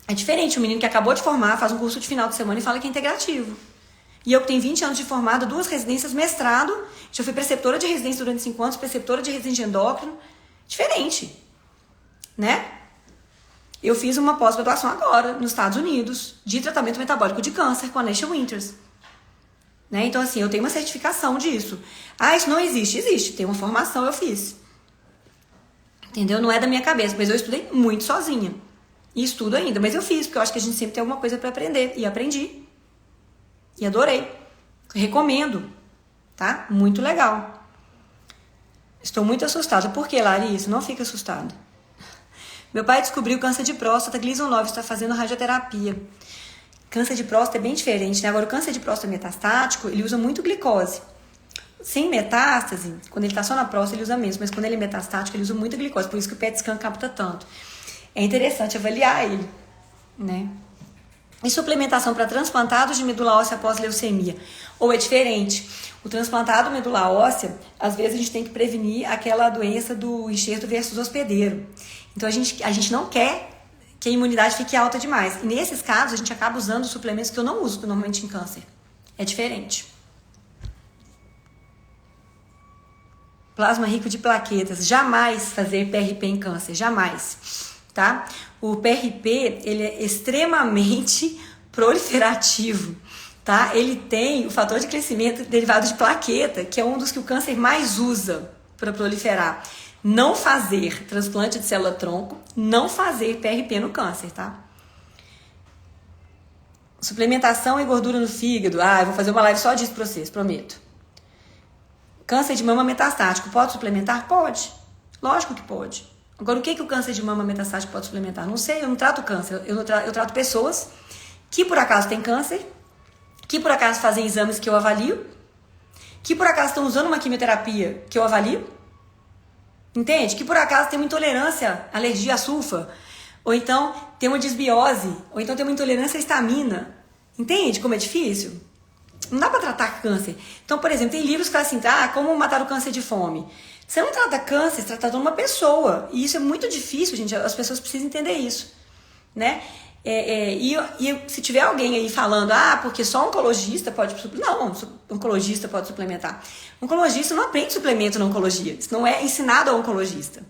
É diferente, o menino que acabou de formar, faz um curso de final de semana e fala que é integrativo. E eu que tenho 20 anos de formada, 2 residências, mestrado, já fui preceptora de residência durante 5 anos, preceptora de residência de endócrino. Diferente, né? Eu fiz uma pós-graduação agora, nos Estados Unidos, de tratamento metabólico de câncer com a Nash Winters. Né? Então, assim, eu tenho uma certificação disso. Isso não existe. Existe, tem uma formação, eu fiz. Entendeu? Não é da minha cabeça, mas eu estudei muito sozinha. E estudo ainda, mas eu fiz, porque eu acho que a gente sempre tem alguma coisa para aprender. E aprendi. E adorei. Recomendo. Tá? Muito legal. Estou muito assustada. Por que, Larissa? Não fica assustada. Meu pai descobriu câncer de próstata, Gleason 9, está fazendo radioterapia. Câncer de próstata é bem diferente, né? Agora, o câncer de próstata metastático, ele usa muito glicose. Sem metástase, quando ele está só na próstata, ele usa menos, mas quando ele é metastático, ele usa muita glicose, por isso que o PET scan capta tanto. É interessante avaliar ele, né? E suplementação para transplantados de medula óssea após leucemia? Ou é diferente? O transplantado medula óssea, às vezes a gente tem que prevenir aquela doença do enxerto versus hospedeiro. Então a gente não quer que a imunidade fique alta demais. E nesses casos a gente acaba usando suplementos que eu não uso normalmente em câncer. É diferente. Plasma rico de plaquetas. Jamais fazer PRP em câncer. Jamais. Tá? O PRP, ele é extremamente proliferativo. Tá? Ele tem o fator de crescimento derivado de plaqueta, que é um dos que o câncer mais usa para proliferar. Não fazer transplante de célula-tronco, não fazer PRP no câncer, tá? Suplementação e gordura no fígado. Eu vou fazer uma live só disso para vocês, prometo. Câncer de mama metastático, pode suplementar? Pode. Lógico que pode. Agora, o que o câncer de mama metastático pode suplementar? Não sei, eu não trato câncer. Eu trato pessoas que por acaso têm câncer, que por acaso fazem exames que eu avalio, que por acaso estão usando uma quimioterapia que eu avalio, entende? Que por acaso tem uma intolerância, alergia a sulfa, ou então tem uma desbiose, ou então tem uma intolerância à histamina. Entende como é difícil? Não dá pra tratar câncer. Então, por exemplo, tem livros que falam assim, como matar o câncer de fome. Você não trata câncer, você trata de uma pessoa. E isso é muito difícil, gente. As pessoas precisam entender isso, né? E se tiver alguém aí falando, porque só oncologista pode suplementar. Não, oncologista pode suplementar. Oncologista não aprende suplemento na oncologia. Isso não é ensinado ao oncologista.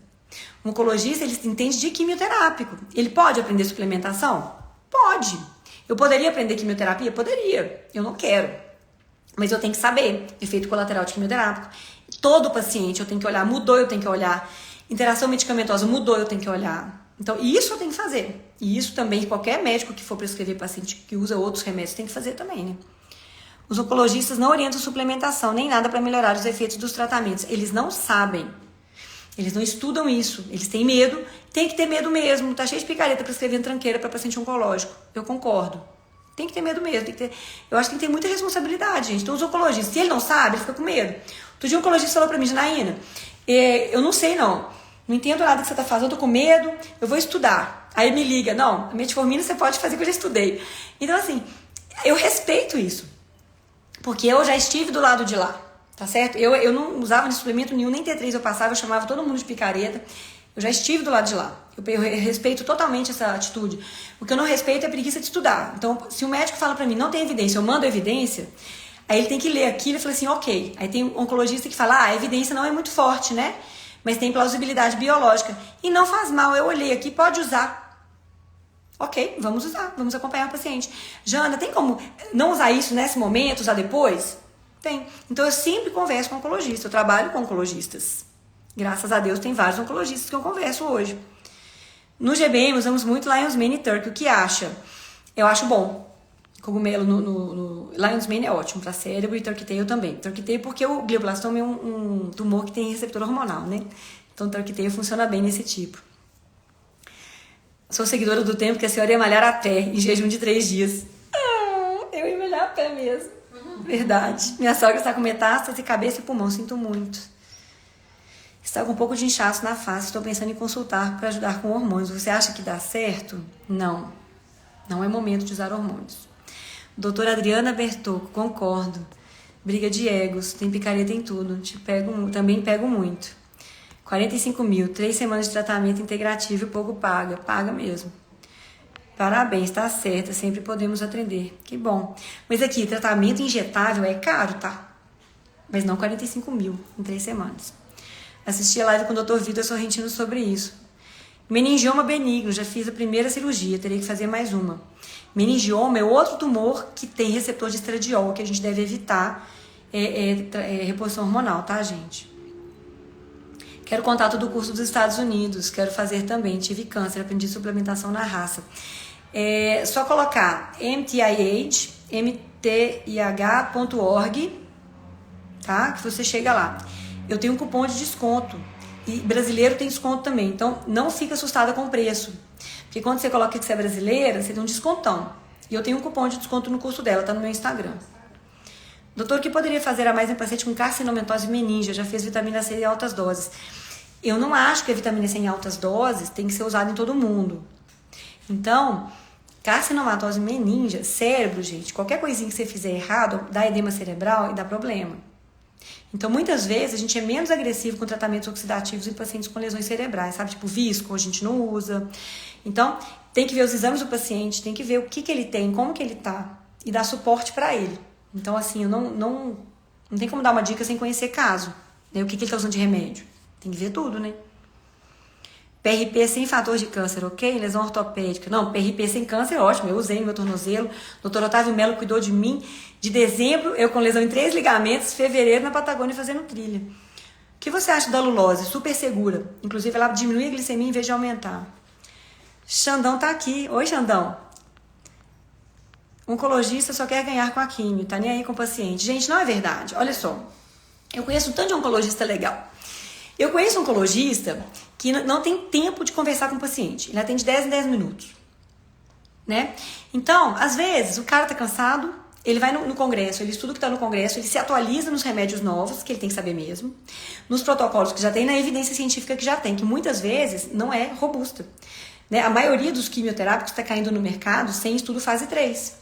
O oncologista, ele entende de quimioterápico. Ele pode aprender suplementação? Pode. Eu poderia aprender quimioterapia? Poderia. Eu não quero. Mas eu tenho que saber. Efeito colateral de quimioterápico. Todo paciente eu tenho que olhar. Mudou, eu tenho que olhar. Interação medicamentosa mudou, eu tenho que olhar. Então, isso eu tenho que fazer. E isso também, qualquer médico que for prescrever paciente que usa outros remédios tem que fazer também, né? Os oncologistas não orientam suplementação, nem nada para melhorar os efeitos dos tratamentos. Eles não sabem. Eles não estudam isso. Eles têm medo. Tem que ter medo mesmo. Tá cheio de picareta prescrevendo tranqueira para paciente oncológico. Eu concordo. Tem que ter medo mesmo. Eu acho que tem que ter muita responsabilidade, gente. Então, os oncologistas, se ele não sabe, ele fica com medo. Outro dia um oncologista falou para mim, Janaína, eu não sei não. Não entendo nada que você tá fazendo, eu tô com medo, eu vou estudar. Aí me liga, não, a metformina você pode fazer que eu já estudei. Então, assim, eu respeito isso. Porque eu já estive do lado de lá, tá certo? Eu não usava suplemento nenhum, nem T3 eu passava, eu chamava todo mundo de picareta. Eu já estive do lado de lá. Eu respeito totalmente essa atitude. O que eu não respeito é a preguiça de estudar. Então, se o médico fala pra mim, não tem evidência, eu mando evidência, aí ele tem que ler aquilo e fala assim, ok. Aí tem um oncologista que fala, a evidência não é muito forte, né? Mas tem plausibilidade biológica. E não faz mal, eu olhei aqui, pode usar. Ok, vamos usar, vamos acompanhar o paciente. Jana, tem como não usar isso nesse momento, usar depois? Tem. Então eu sempre converso com oncologista, eu trabalho com oncologistas. Graças a Deus tem vários oncologistas que eu converso hoje. No GBM usamos muito Lion's Mane e Turkey, o que acha? Eu acho bom. Cogumelo no Lion's Mane é ótimo para cérebro e Turkey Tail também. Turkey Tail porque o glioblastoma é um tumor que tem receptor hormonal, né? Então Turkey Tail funciona bem nesse tipo. Sou seguidora do tempo que a senhora ia malhar a pé, em jejum de 3 dias. Eu ia malhar a pé mesmo. Verdade. Minha sogra está com metástase, cabeça e pulmão, sinto muito. Está com um pouco de inchaço na face, estou pensando em consultar para ajudar com hormônios. Você acha que dá certo? Não. Não é momento de usar hormônios. Doutora Adriana Bertocco, concordo. Briga de egos, tem picareta em tudo. Também pego muito. 45 mil, 3 semanas de tratamento integrativo e pouco paga. Paga mesmo. Parabéns, tá certa, sempre podemos atender. Que bom. Mas aqui, tratamento injetável é caro, tá? Mas não 45 mil em 3 semanas. Assisti a live com o Dr. Vitor Sorrentino sobre isso. Meningioma benigno, já fiz a primeira cirurgia, terei que fazer mais uma. Meningioma é outro tumor que tem receptor de estradiol, que a gente deve evitar reposição hormonal, tá, gente? Quero contato do curso dos Estados Unidos, quero fazer também, tive câncer, aprendi suplementação na raça. Só colocar mtih.org, tá? Que você chega lá. Eu tenho um cupom de desconto. E brasileiro tem desconto também. Então, não fica assustada com o preço. Porque quando você coloca que você é brasileira, você tem um descontão. E eu tenho um cupom de desconto no curso dela, tá no meu Instagram. Doutor, o que poderia fazer a mais em paciente com carcinomentose meningia? Já fez vitamina C em altas doses. Eu não acho que a vitamina C em altas doses tem que ser usada em todo mundo. Então, Carcinomatose meningia, cérebro, gente, qualquer coisinha que você fizer errado, dá edema cerebral e dá problema. Então, muitas vezes, a gente é menos agressivo com tratamentos oxidativos em pacientes com lesões cerebrais, sabe? Tipo, visco, a gente não usa. Então, tem que ver os exames do paciente, tem que ver o que ele tem, como que ele tá, e dar suporte para ele. Então, assim, eu não tem como dar uma dica sem conhecer caso, né? O que ele tá usando de remédio. Tem que ver tudo, né? PRP sem fator de câncer, ok? Lesão ortopédica. Não, PRP sem câncer, ótimo. Eu usei no meu tornozelo. O Dr. Otávio Melo cuidou de mim. De dezembro, eu com lesão em 3 ligamentos. Fevereiro, na Patagônia, fazendo trilha. O que você acha da Lulose? Super segura. Inclusive, ela diminui a glicemia em vez de aumentar. Xandão tá aqui. Oi, Xandão. Oncologista só quer ganhar com a químio. Tá nem aí com o paciente. Gente, não é verdade. Olha só. Eu conheço um tanto de oncologista legal. Eu conheço um oncologista que não tem tempo de conversar com o paciente. Ele atende 10 em 10 minutos. Né? Então, às vezes, o cara tá cansado, ele vai no congresso, ele estuda o que tá no congresso, ele se atualiza nos remédios novos, que ele tem que saber mesmo, nos protocolos que já tem, na evidência científica que já tem, que muitas vezes não é robusta. Né? A maioria dos quimioterápicos está caindo no mercado sem estudo fase 3.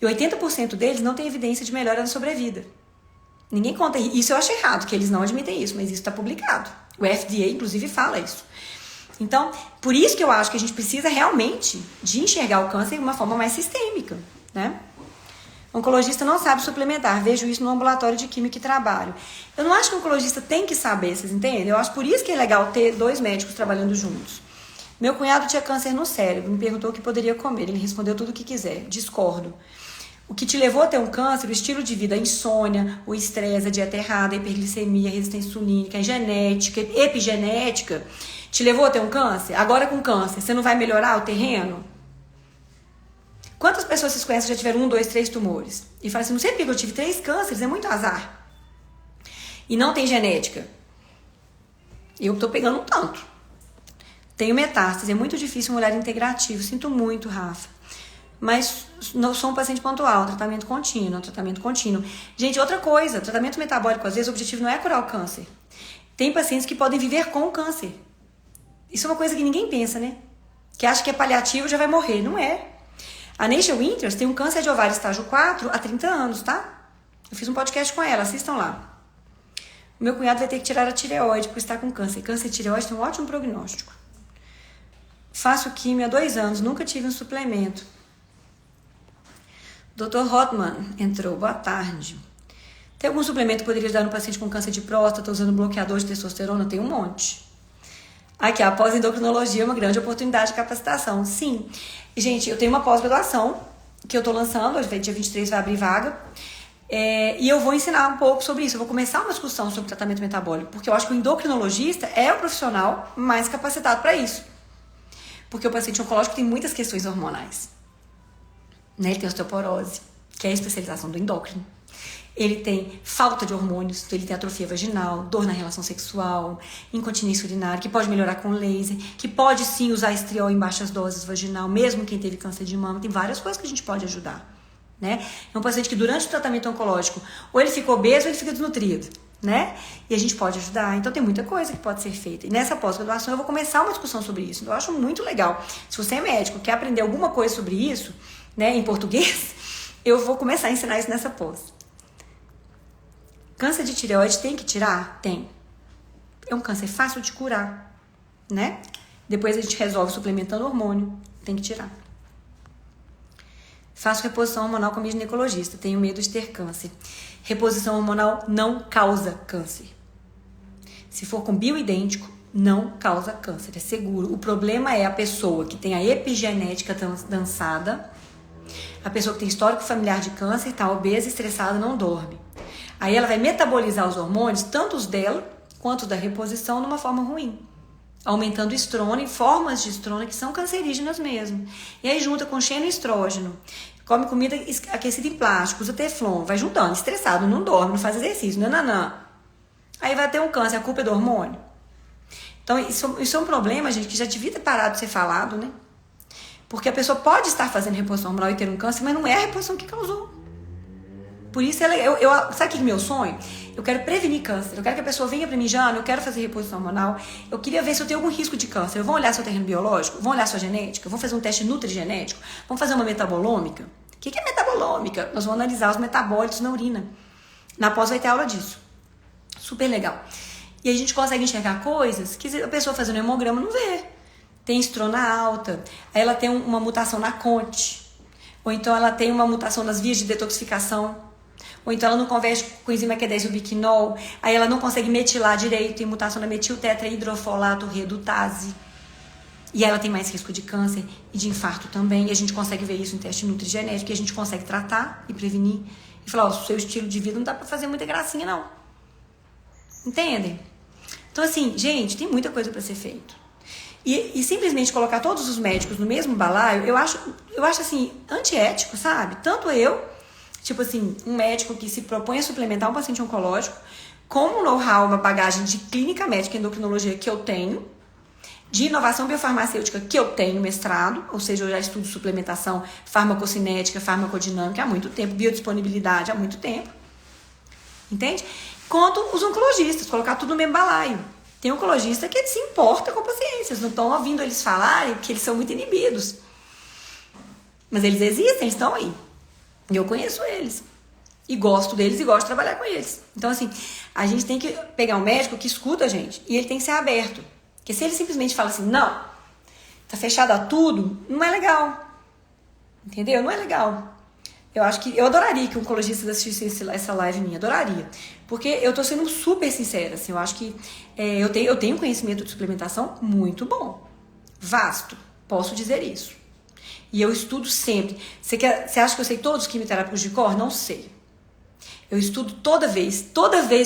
E 80% deles não tem evidência de melhora na sobrevida. Ninguém conta isso. Eu acho errado que eles não admitem isso, mas isso está publicado. O FDA, inclusive, fala isso. Então, por isso que eu acho que a gente precisa realmente de enxergar o câncer de uma forma mais sistêmica, né? O oncologista não sabe suplementar. Vejo isso no ambulatório de química que trabalho. Eu não acho que o oncologista tem que saber, vocês entendem? Eu acho por isso que é legal ter 2 médicos trabalhando juntos. Meu cunhado tinha câncer no cérebro, me perguntou o que poderia comer. Ele respondeu tudo o que quiser. Discordo. O que te levou a ter um câncer, o estilo de vida, a insônia, o estresse, a dieta errada, a hiperglicemia, a resistência insulínica, a genética, epigenética, te levou a ter um câncer? Agora com câncer, você não vai melhorar o terreno? Quantas pessoas vocês conhecem que já tiveram 1, 2, 3 tumores? E falam assim, não sei porque eu tive 3 cânceres, é muito azar. E não tem genética. Eu tô pegando um tanto. Tenho metástase, é muito difícil um olhar integrativo. Sinto muito, Rafa. Mas não sou um paciente pontual, tratamento contínuo. Gente, outra coisa, tratamento metabólico, às vezes o objetivo não é curar o câncer. Tem pacientes que podem viver com o câncer. Isso é uma coisa que ninguém pensa, né? Que acha que é paliativo e já vai morrer. Não é. A Neisha Winters tem um câncer de ovário estágio 4 há 30 anos, tá? Eu fiz um podcast com ela, assistam lá. O meu cunhado vai ter que tirar a tireoide por estar com câncer. Câncer de tireoide tem um ótimo prognóstico. Faço quimio há 2 anos, nunca tive um suplemento. Dr. Hotman entrou, boa tarde. Tem algum suplemento que poderia dar no paciente com câncer de próstata usando bloqueador de testosterona? Tem um monte. Aqui, a pós-endocrinologia é uma grande oportunidade de capacitação. Sim. Gente, eu tenho uma pós-graduação que eu tô lançando, dia 23 vai abrir vaga, e eu vou ensinar um pouco sobre isso. Eu vou começar uma discussão sobre tratamento metabólico, porque eu acho que o endocrinologista é o profissional mais capacitado para isso. Porque o paciente oncológico tem muitas questões hormonais. Né? Ele tem osteoporose, que é a especialização do endócrino. Ele tem falta de hormônios, então ele tem atrofia vaginal, dor na relação sexual, incontinência urinária, que pode melhorar com laser, que pode sim usar estriol em baixas doses vaginal, mesmo quem teve câncer de mama. Tem várias coisas que a gente pode ajudar. Né? É um paciente que durante o tratamento oncológico, ou ele fica obeso ou ele fica desnutrido. Né? E a gente pode ajudar. Então tem muita coisa que pode ser feita. E nessa pós-graduação eu vou começar uma discussão sobre isso. Eu acho muito legal. Se você é médico, quer aprender alguma coisa sobre isso, né, em português, eu vou começar a ensinar isso nessa pós. Câncer de tireoide tem que tirar? Tem. É um câncer fácil de curar, né? Depois a gente resolve suplementando hormônio. Tem que tirar. Faço reposição hormonal com a minha ginecologista. Tenho medo de ter câncer. Reposição hormonal não causa câncer. Se for com bioidêntico, não causa câncer. É seguro. O problema é a pessoa que tem a epigenética dançada, a pessoa que tem histórico familiar de câncer, está obesa, estressada, não dorme. Aí ela vai metabolizar os hormônios, tanto os dela quanto da reposição, numa forma ruim. Aumentando estrona e formas de estrona que são cancerígenas mesmo. E aí junta com xenoestrógeno, come comida aquecida em plástico, usa teflon, vai juntando, estressado, não dorme, não faz exercício, nananã. Aí vai ter um câncer, a culpa é do hormônio. Então isso é um problema, gente, que já devia ter parado de ser falado, né? Porque a pessoa pode estar fazendo reposição hormonal e ter um câncer, mas não é a reposição que causou. Por isso, sabe o que é meu sonho? eu quero prevenir câncer, eu quero que a pessoa venha pra mim, Jana, eu quero fazer reposição hormonal, eu queria ver se eu tenho algum risco de câncer, vão olhar seu terreno biológico, vão olhar sua genética, vão fazer um teste nutrigenético, vão fazer uma metabolômica. O que é metabolômica? Nós vamos analisar os metabólitos na urina. Na pós vai ter aula disso. Super legal. E aí a gente consegue enxergar coisas que a pessoa fazendo um hemograma não vê. Tem estrona alta, aí ela tem uma mutação na CONT, ou então ela tem uma mutação nas vias de detoxificação, ou então ela não converge com enzima Q10 e o biquinol, aí ela não consegue metilar direito, tem mutação na metiltetrahidrofolato redutase, e ela tem mais risco de câncer e de infarto também, e a gente consegue ver isso em teste nutrigenético, e a gente consegue tratar e prevenir, e falar, ó, o seu estilo de vida não dá pra fazer muita gracinha não. Entendem? Então assim, gente, tem muita coisa pra ser feito. E simplesmente colocar todos os médicos no mesmo balaio, eu acho assim, antiético, sabe? Tanto eu, tipo assim, um médico que se propõe a suplementar um paciente oncológico, com um know-how, uma bagagem de clínica médica e endocrinologia que eu tenho, de inovação biofarmacêutica que eu tenho mestrado, ou seja, eu já estudo suplementação farmacocinética, farmacodinâmica há muito tempo, biodisponibilidade há muito tempo, entende? Quanto os oncologistas, colocar tudo no mesmo balaio. Tem oncologista que se importa com pacientes, não estão ouvindo eles falarem porque eles são muito inibidos. Mas eles existem, eles estão aí. E eu conheço eles. E gosto deles e gosto de trabalhar com eles. Então, assim, a gente tem que pegar um médico que escuta a gente e ele tem que ser aberto. Porque se ele simplesmente fala assim, não, tá fechado a tudo, não é legal. Entendeu? Não é legal. Eu adoraria que um oncologista assistisse essa live minha, adoraria. Porque eu tô sendo super sincera, assim, eu acho que eu tenho conhecimento de suplementação muito bom, vasto, posso dizer isso. E eu estudo sempre. Você acha que eu sei todos os quimioterápicos de cor? Não sei. Eu estudo toda vez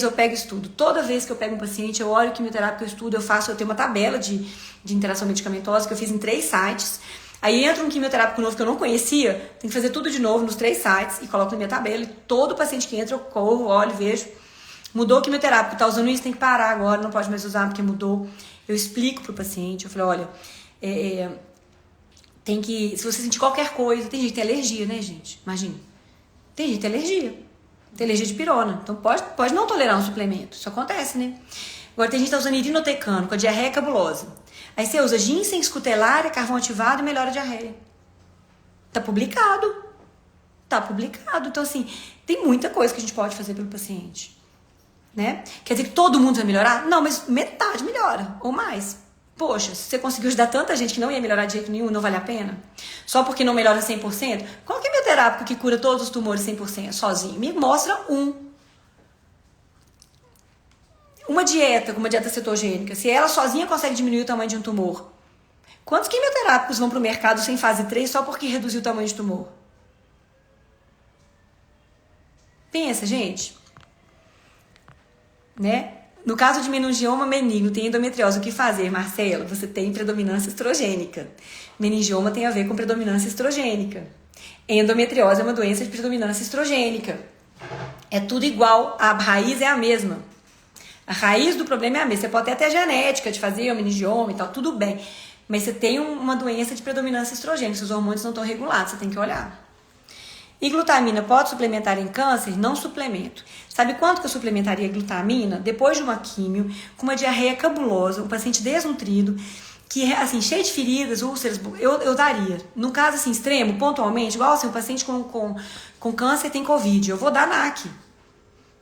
eu pego estudo. Toda vez que eu pego um paciente, eu olho o quimioterápico, eu estudo, eu tenho uma tabela de interação medicamentosa que eu fiz em 3 sites. Aí entra um quimioterápico novo que eu não conhecia, tem que fazer tudo de novo nos 3 sites e coloco na minha tabela. E todo paciente que entra, eu corro, olho, vejo. Mudou o quimioterápico, tá usando isso, tem que parar agora, não pode mais usar porque mudou. Eu explico pro paciente, eu falo, olha, se você sentir qualquer coisa, tem gente que tem alergia, né, gente? Imagina. Tem gente que tem alergia. Tem alergia de pirona. Então pode não tolerar um suplemento. Isso acontece, né? Agora tem gente que tá usando irinotecano, com a diarreia cabulosa. Aí você usa ginseng, escutelária, carvão ativado e melhora a diarreia. Tá publicado. Então, assim, tem muita coisa que a gente pode fazer pelo paciente. Né? Quer dizer que todo mundo vai melhorar? Não, mas metade melhora, ou mais. Poxa, se você conseguiu ajudar tanta gente que não ia melhorar de jeito nenhum, não vale a pena? Só porque não melhora 100%? Qual que é o quimioterápico que cura todos os tumores 100% sozinho? Me mostra uma dieta, como uma dieta cetogênica, se ela sozinha consegue diminuir o tamanho de um tumor. Quantos quimioterápicos vão para o mercado sem fase 3 só porque reduziu o tamanho de tumor? Pensa, gente. Né? No caso de meningioma benigno, tem endometriose, o que fazer, Marcela? Você tem predominância estrogênica. Meningioma tem a ver com predominância estrogênica. Endometriose é uma doença de predominância estrogênica. É tudo igual, a raiz é a mesma. A raiz do problema é a mesma. Você pode ter até genética de fazer o meningioma e tal, tudo bem. Mas você tem uma doença de predominância estrogênica, seus hormônios não estão regulados, você tem que olhar. E glutamina pode suplementar em câncer? Não suplemento. Sabe quanto que eu suplementaria glutamina? Depois de uma químio, com uma diarreia cabulosa, um paciente desnutrido, que assim, cheio de feridas, úlceras, eu daria. No caso assim, extremo, pontualmente, igual assim, um paciente com câncer tem Covid, eu vou dar NAC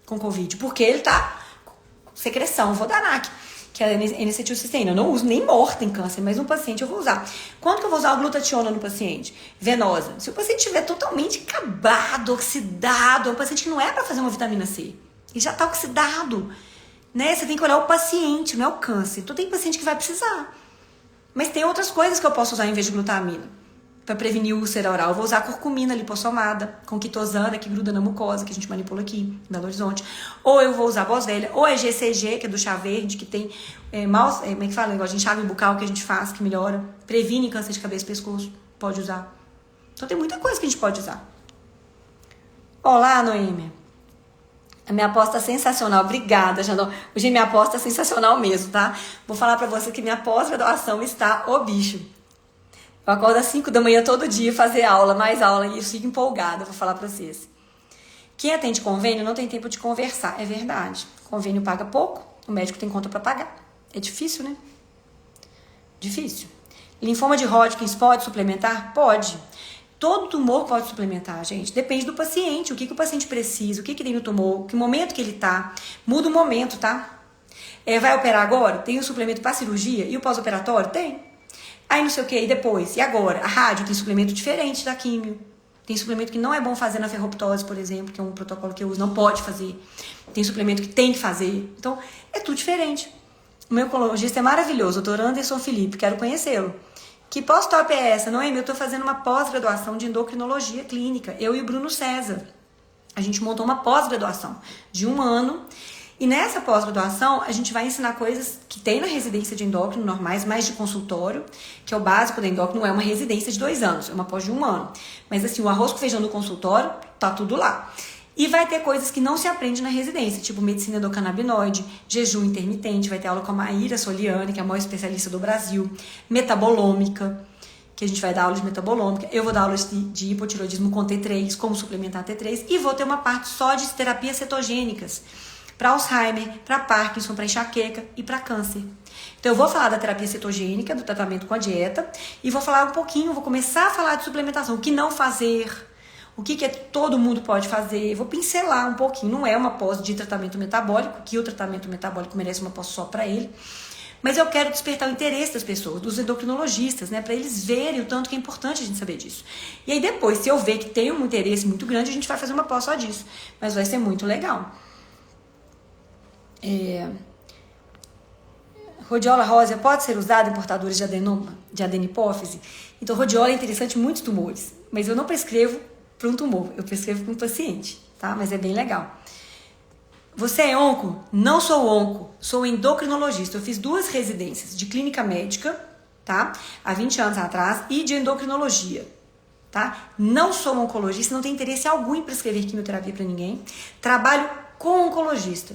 com Covid, porque ele tá com secreção, eu vou dar NAC, que é N-acetilcisteína. Eu não uso nem morta em câncer, mas um paciente eu vou usar. Quanto que eu vou usar a glutationa no paciente? Venosa. Se o paciente estiver totalmente acabado, oxidado, é um paciente que não é para fazer uma vitamina C. Ele já tá oxidado, né? Você tem que olhar o paciente, não é o câncer. Então tem paciente que vai precisar. Mas tem outras coisas que eu posso usar em vez de glutamina. Para prevenir úlcera oral, eu vou usar curcumina lipossomada, com quitosana, que gruda na mucosa, que a gente manipula aqui em Belo Horizonte. Ou eu vou usar boswellia, ou é GCG, que é do chá verde, que tem como é que fala? Negócio de enxágue bucal que a gente faz, que melhora. Previne câncer de cabeça e pescoço. Pode usar. Então tem muita coisa que a gente pode usar. Olá, Noêmia. A minha aposta é sensacional. Obrigada, Jandão. Hoje minha aposta é sensacional mesmo, tá? Vou falar pra você que minha pós-graduação está o bicho. Eu acordo às 5 da manhã todo dia fazer aula, mais aula, e eu fico empolgada, vou falar pra vocês. Quem atende convênio não tem tempo de conversar. É verdade. O convênio paga pouco, o médico tem conta para pagar. É difícil, né? Difícil. Linfoma de Hodgkin pode suplementar? Pode. Todo tumor pode suplementar, gente. Depende do paciente, o que o paciente precisa, o que tem no tumor, que momento que ele tá. Muda o momento, tá? Vai operar agora? Tem um suplemento para cirurgia? E o pós-operatório? Tem. Aí não sei o que, e depois? E agora? A rádio tem suplemento diferente da químio. Tem suplemento que não é bom fazer na ferroptose, por exemplo, que é um protocolo que eu uso, não pode fazer. Tem suplemento que tem que fazer. Então, é tudo diferente. O meu oncologista é maravilhoso, o Dr. Anderson Felipe, quero conhecê-lo. Que pós-top é essa? Não é? Eu estou fazendo uma pós-graduação de endocrinologia clínica, eu e o Bruno César. A gente montou uma pós-graduação de 1 ano, e nessa pós-graduação a gente vai ensinar coisas que tem na residência de endócrino normais, mais de consultório, que é o básico da endócrino, não é uma residência de 2 anos, é uma pós de 1 ano. Mas assim, o arroz com feijão do consultório, tá tudo lá. E vai ter coisas que não se aprende na residência, tipo medicina endocannabinoide, jejum intermitente, vai ter aula com a Maíra Soliani, que é a maior especialista do Brasil, metabolômica, que a gente vai dar aula de metabolômica, eu vou dar aula de hipotiroidismo com T3, como suplementar T3, e vou ter uma parte só de terapias cetogênicas, para Alzheimer, para Parkinson, para enxaqueca e para câncer. Então eu vou falar da terapia cetogênica, do tratamento com a dieta, e vou falar um pouquinho, vou começar a falar de suplementação, o que não fazer, o que todo mundo pode fazer, vou pincelar um pouquinho, não é uma pós de tratamento metabólico, que o tratamento metabólico merece uma pós só para ele, mas eu quero despertar o interesse das pessoas, dos endocrinologistas, né, para eles verem o tanto que é importante a gente saber disso. E aí depois, se eu ver que tem um interesse muito grande, a gente vai fazer uma pós só disso, mas vai ser muito legal. Rodiola rósea pode ser usada em portadores de adenoma, de adenipófise? Então, rodiola é interessante em muitos tumores, mas eu não prescrevo para um tumor, eu prescrevo para um paciente, tá? Mas é bem legal. Você é onco? Não sou onco, sou endocrinologista. Eu fiz 2 residências de clínica médica, tá? Há 20 anos atrás, e de endocrinologia, tá? Não sou oncologista, não tenho interesse algum em prescrever quimioterapia para ninguém. Trabalho com oncologista.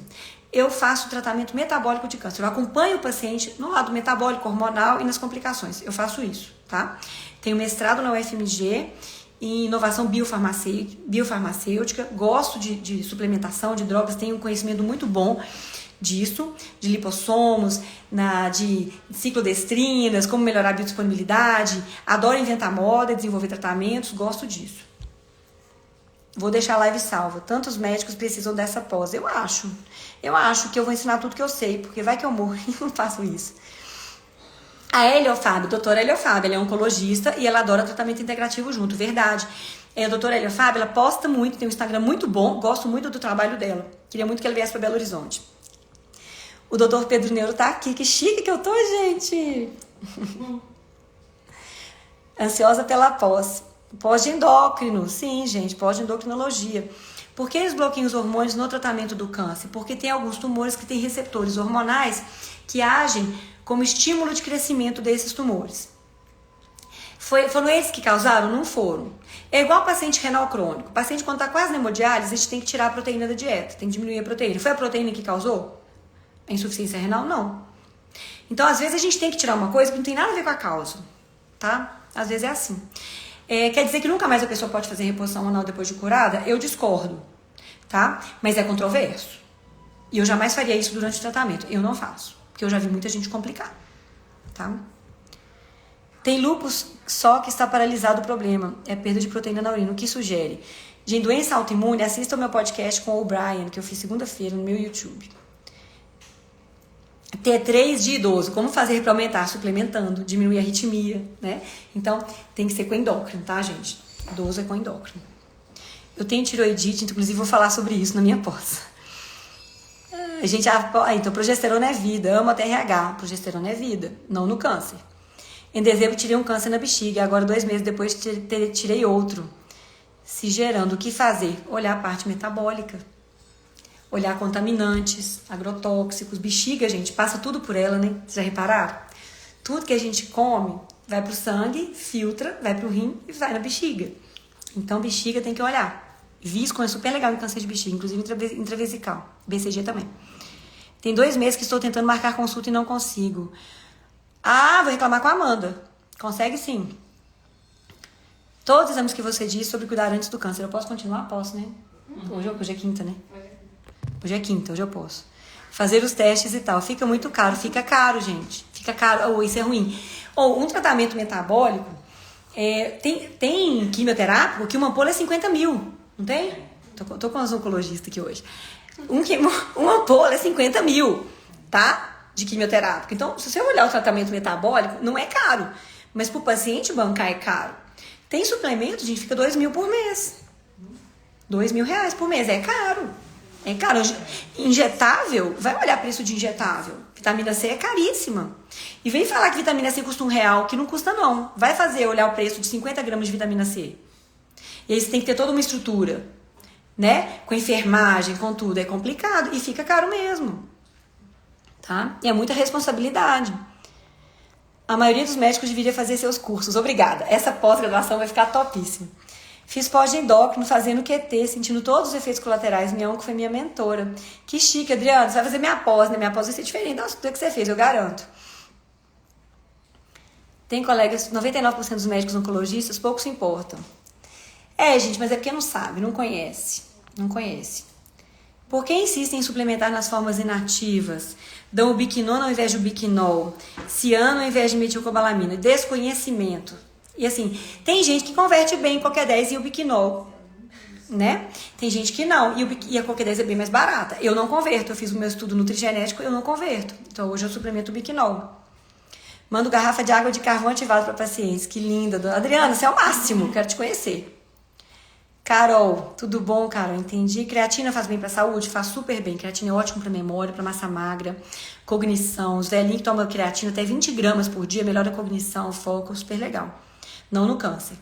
Eu faço tratamento metabólico de câncer. Eu acompanho o paciente no lado metabólico, hormonal e nas complicações. Eu faço isso, tá? Tenho mestrado na UFMG em inovação biofarmacêutica. Gosto de suplementação de drogas, tenho um conhecimento muito bom disso, de lipossomos, de ciclodestrinas, como melhorar a biodisponibilidade. Adoro inventar moda, desenvolver tratamentos, gosto disso. Vou deixar a live salva. Tantos médicos precisam dessa pós. Eu acho que eu vou ensinar tudo que eu sei, porque vai que eu morro e não faço isso. A Heliofábio, doutora Heliofábio, ela é oncologista e ela adora tratamento integrativo junto, verdade. A doutora Heliofábio, ela posta muito, tem um Instagram muito bom, gosto muito do trabalho dela. Queria muito que ela viesse para Belo Horizonte. O doutor Pedro Neuro tá aqui, que chique que eu tô, gente. Ansiosa pela pós. Pós de endócrino, sim, gente, pós de endocrinologia. Por que eles bloqueiam os hormônios no tratamento do câncer? Porque tem alguns tumores que têm receptores hormonais que agem como estímulo de crescimento desses tumores. Foram eles que causaram? Não foram. É igual paciente renal crônico. O paciente, quando está quase na hemodiálise, a gente tem que tirar a proteína da dieta, tem que diminuir a proteína. Foi a proteína que causou a insuficiência renal? Não. Então, às vezes, a gente tem que tirar uma coisa que não tem nada a ver com a causa, tá? Às vezes é assim. Quer dizer que nunca mais a pessoa pode fazer reposição hormonal depois de curada? Eu discordo, tá? Mas é controverso. E eu jamais faria isso durante o tratamento. Eu não faço, porque eu já vi muita gente complicar, tá? Tem lúpus só que está paralisado o problema. É perda de proteína na urina. O que sugere? De doença autoimune, assista o meu podcast com o Brian, que eu fiz segunda-feira no meu YouTube. T3 de idoso, como fazer para aumentar? Suplementando, diminuir a arritmia, né? Então, tem que ser com endócrino, tá, gente? Idoso é com endócrino. Eu tenho tiroidite, inclusive vou falar sobre isso na minha pós. Então, progesterona é vida, amo a TRH, progesterona é vida, não no câncer. Em dezembro tirei um câncer na bexiga, agora 2 meses depois tirei outro. Se gerando, o que fazer? Olhar a parte metabólica. Olhar contaminantes, agrotóxicos, bexiga, gente, passa tudo por ela, né? Vocês já repararam? Tudo que a gente come vai pro sangue, filtra, vai pro rim e vai na bexiga. Então, bexiga tem que olhar. Visco é super legal em câncer de bexiga, inclusive intravesical, BCG também. Tem 2 meses que estou tentando marcar consulta e não consigo. Vou reclamar com a Amanda. Consegue sim. Todos os exames que você disse sobre cuidar antes do câncer. Eu posso continuar? Posso, né? Hoje é quinta, né? Hoje é quinta, hoje eu posso. Fazer os testes e tal. Fica muito caro. Fica caro, gente. Fica caro. Ou isso é ruim. Ou um tratamento metabólico, tem quimioterápico que uma ampola é 50 mil. Não tem? Tô com as oncologistas aqui hoje. Uma ampola é 50 mil, tá? De quimioterápico. Então, se você olhar o tratamento metabólico, não é caro. Mas pro paciente bancar é caro. Tem suplemento, gente, fica 2 mil por mês. 2 mil reais por mês. É caro. É caro. Injetável, vai olhar preço de injetável. Vitamina C é caríssima. E vem falar que vitamina C custa R$1, que não custa não. Vai fazer olhar o preço de 50 gramas de vitamina C. E aí você tem que ter toda uma estrutura, né? Com enfermagem, com tudo. É complicado e fica caro mesmo. Tá? E é muita responsabilidade. A maioria dos médicos deveria fazer seus cursos. Obrigada. Essa pós-graduação vai ficar topíssima. Fiz pós de endócrino, fazendo QT, sentindo todos os efeitos colaterais. Minha onco foi minha mentora. Que chique, Adriana. Você vai fazer minha pós, né? Minha pós vai ser diferente do que você fez, eu garanto. Tem colegas, 99% dos médicos oncologistas, pouco se importam. Gente, mas é porque não sabe, não conhece. Não conhece. Por que insistem em suplementar nas formas inativas? Dão o biquinona ao invés do biquinol, ciano ao invés de metilcobalamina. Desconhecimento. E assim, tem gente que converte bem qualquer 10 e o biquinol, né? Tem gente que não, e a qualquer 10 é bem mais barata. Eu não converto, eu fiz o meu estudo nutrigenético, eu não converto. Então hoje eu suplemento o biquinol. Mando garrafa de água de carvão ativado para pacientes. Que linda. Adriana, você é o máximo, quero te conhecer. Carol, tudo bom, Carol? Entendi. Creatina faz bem pra saúde? Faz super bem. Creatina é ótimo pra memória, pra massa magra, cognição. Os velhinhos que tomam creatina até 20 gramas por dia, melhora a cognição, foco, super legal. Não no câncer.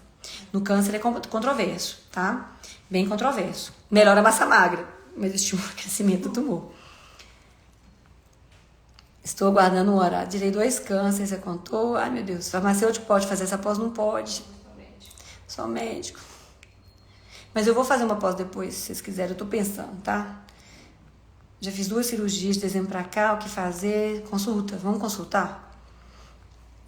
No câncer é controverso, tá? Bem controverso. Melhora a massa magra, mas estimula o crescimento do tumor. Estou aguardando um horário. Direi 2 cânceres, você contou? Ai, meu Deus. Farmacêutico pode fazer essa pós? Não pode. Só médico. Mas eu vou fazer uma pós depois, se vocês quiserem. Eu tô pensando, tá? Já fiz 2 cirurgias de dezembro pra cá, o que fazer? Consulta, vamos consultar?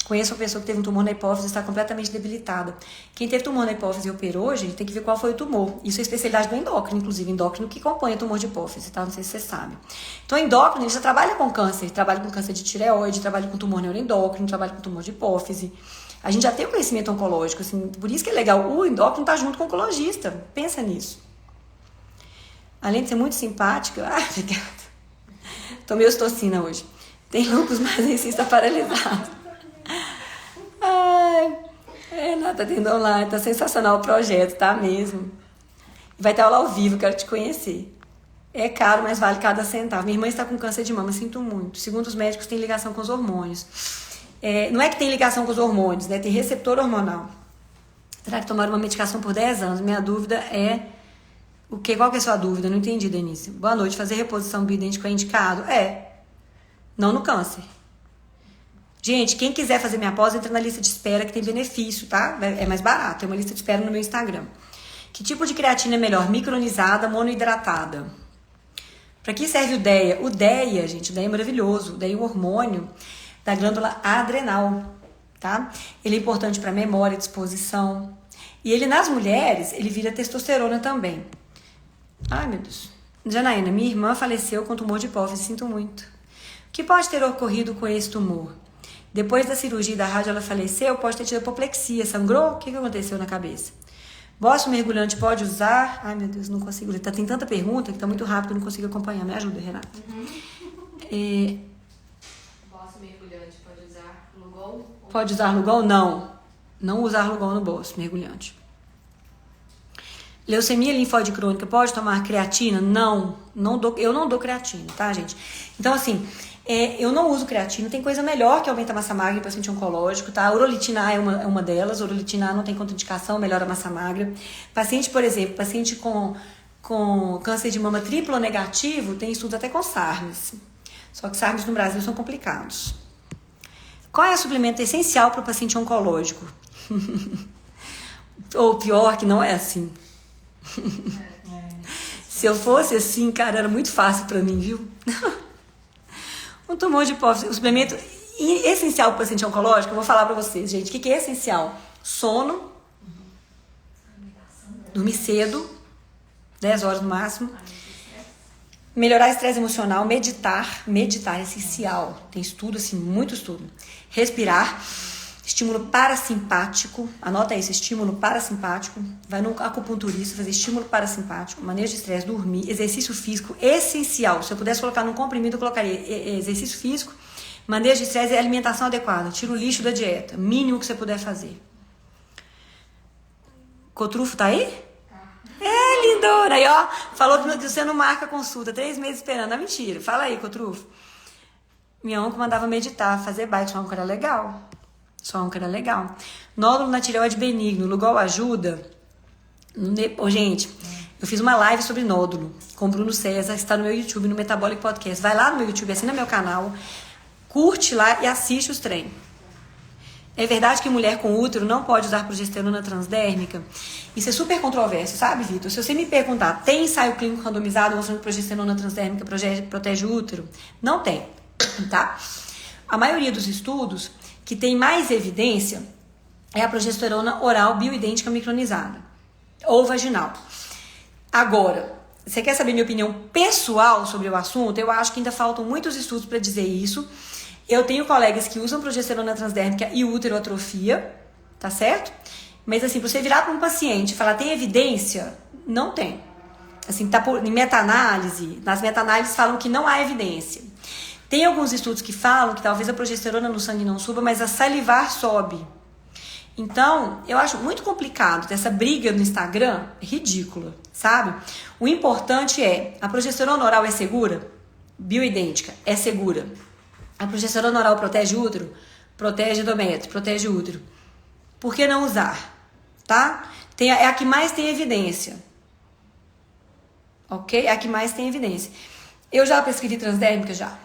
Conheço uma pessoa que teve um tumor na hipófise e está completamente debilitada. Quem teve tumor na hipófise e operou, gente, tem que ver qual foi o tumor. Isso é especialidade do endócrino, inclusive. Endócrino que acompanha tumor de hipófise, tá? Não sei se você sabe. Então, endócrino, ele já trabalha com câncer. Trabalha com câncer de tireoide, trabalha com tumor neuroendócrino, trabalha com tumor de hipófise. A gente já tem o conhecimento oncológico, assim, por isso que é legal. O endócrino tá junto com o oncologista. Pensa nisso. Além de ser muito simpática... Ah, obrigada. Tomei ocitocina hoje. Tem lúpus, mas a está paralisado. Ai, Renata, atendo online. Tá sensacional o projeto, tá mesmo? Vai ter aula ao vivo, quero te conhecer. É caro, mas vale cada centavo. Minha irmã está com câncer de mama, sinto muito. Segundo os médicos, tem ligação com os hormônios. Não é que tem ligação com os hormônios, né? Tem receptor hormonal. Terá que tomar uma medicação por 10 anos. Minha dúvida é... Qual que é a sua dúvida? Não entendi, Denise. Boa noite. Fazer reposição bioidêntica é indicado? Não no câncer. Gente, quem quiser fazer minha pós, entra na lista de espera que tem benefício, tá? É mais barato. Tem uma lista de espera no meu Instagram. Que tipo de creatina é melhor? Micronizada, monohidratada? Para que serve o DEA? O DEA, gente, o DEA é maravilhoso. O DEA é um hormônio da glândula adrenal, tá? Ele é importante para memória, disposição. E ele, nas mulheres, ele vira testosterona também. Ai, meu Deus. Janaína, minha irmã faleceu com tumor de hipófise, sinto muito. O que pode ter ocorrido com esse tumor? Depois da cirurgia da rádio, ela faleceu, pode ter tido apoplexia, sangrou? O que aconteceu na cabeça? Bócio mergulhante pode usar? Ai, meu Deus, não consigo ler. Tem tanta pergunta que tá muito rápido, eu não consigo acompanhar. Me ajuda, Renata. Bócio mergulhante pode usar Lugol? Pode usar Lugol? Não. Não usar Lugol no bócio mergulhante. Leucemia linfóide crônica, pode tomar creatina? Não. Eu não dou creatina, tá, gente? Então, assim, eu não uso creatina. Tem coisa melhor que aumenta a massa magra em paciente oncológico, tá? A urolitina A é uma delas. A urolitina A não tem contraindicação, melhora a massa magra. Paciente, por exemplo, paciente com câncer de mama triplo negativo, tem estudo até com SARMs. Só que SARMs no Brasil são complicados. Qual é o suplemento essencial para o paciente oncológico? Ou pior, que não é assim. Se eu fosse assim, cara, era muito fácil para mim, viu? Um tumor de hipófise, o suplemento essencial para o paciente oncológico, eu vou falar para vocês, gente, o que é essencial? Sono, dormir cedo, 10 horas no máximo. Melhorar o estresse emocional, meditar é essencial. Tem estudo, assim, muito estudo. Respirar, estímulo parasimpático, anota isso, estímulo parasimpático. Vai no acupunturista fazer estímulo parasimpático, manejo de estresse, dormir, exercício físico, essencial. Se eu pudesse colocar num comprimido, eu colocaria exercício físico, manejo de estresse e alimentação adequada. Tira o lixo da dieta, mínimo que você puder fazer. Cotrufo tá aí? É, lindona. Aí, ó, falou que você não marca consulta, 3 meses esperando. É mentira. Fala aí, Cotrufo. Minha onca mandava meditar, fazer bike. Sua onca era legal. Nódulo na tireoide benigno, Lugol ajuda? Gente, eu fiz uma live sobre nódulo com o Bruno César, está no meu YouTube, no Metabolic Podcast. Vai lá no meu YouTube, assina meu canal, curte lá e assiste os treinos. É verdade que mulher com útero não pode usar progesterona transdérmica? Isso é super controverso, sabe, Vitor? Se você me perguntar, tem ensaio clínico randomizado mostrando que progesterona transdérmica protege o útero? Não tem, tá? A maioria dos estudos que tem mais evidência é a progesterona oral bioidêntica micronizada ou vaginal. Agora, você quer saber minha opinião pessoal sobre o assunto? Eu acho que ainda faltam muitos estudos para dizer isso. Eu tenho colegas que usam progesterona transdérmica e útero atrofia, tá certo? Mas assim, pra você virar para um paciente e falar, tem evidência? Não tem. Assim, tá em meta-análise, nas meta-análises falam que não há evidência. Tem alguns estudos que falam que talvez a progesterona no sangue não suba, mas a salivar sobe. Então, eu acho muito complicado essa briga no Instagram, ridícula, sabe? O importante é, a progesterona oral é segura? Bioidêntica, é segura. A progesterona oral protege o útero? Protege endométrio, protege o útero. Por que não usar? Tá? É a que mais tem evidência. Ok? É a que mais tem evidência. Eu já prescrevi transdérmica, já.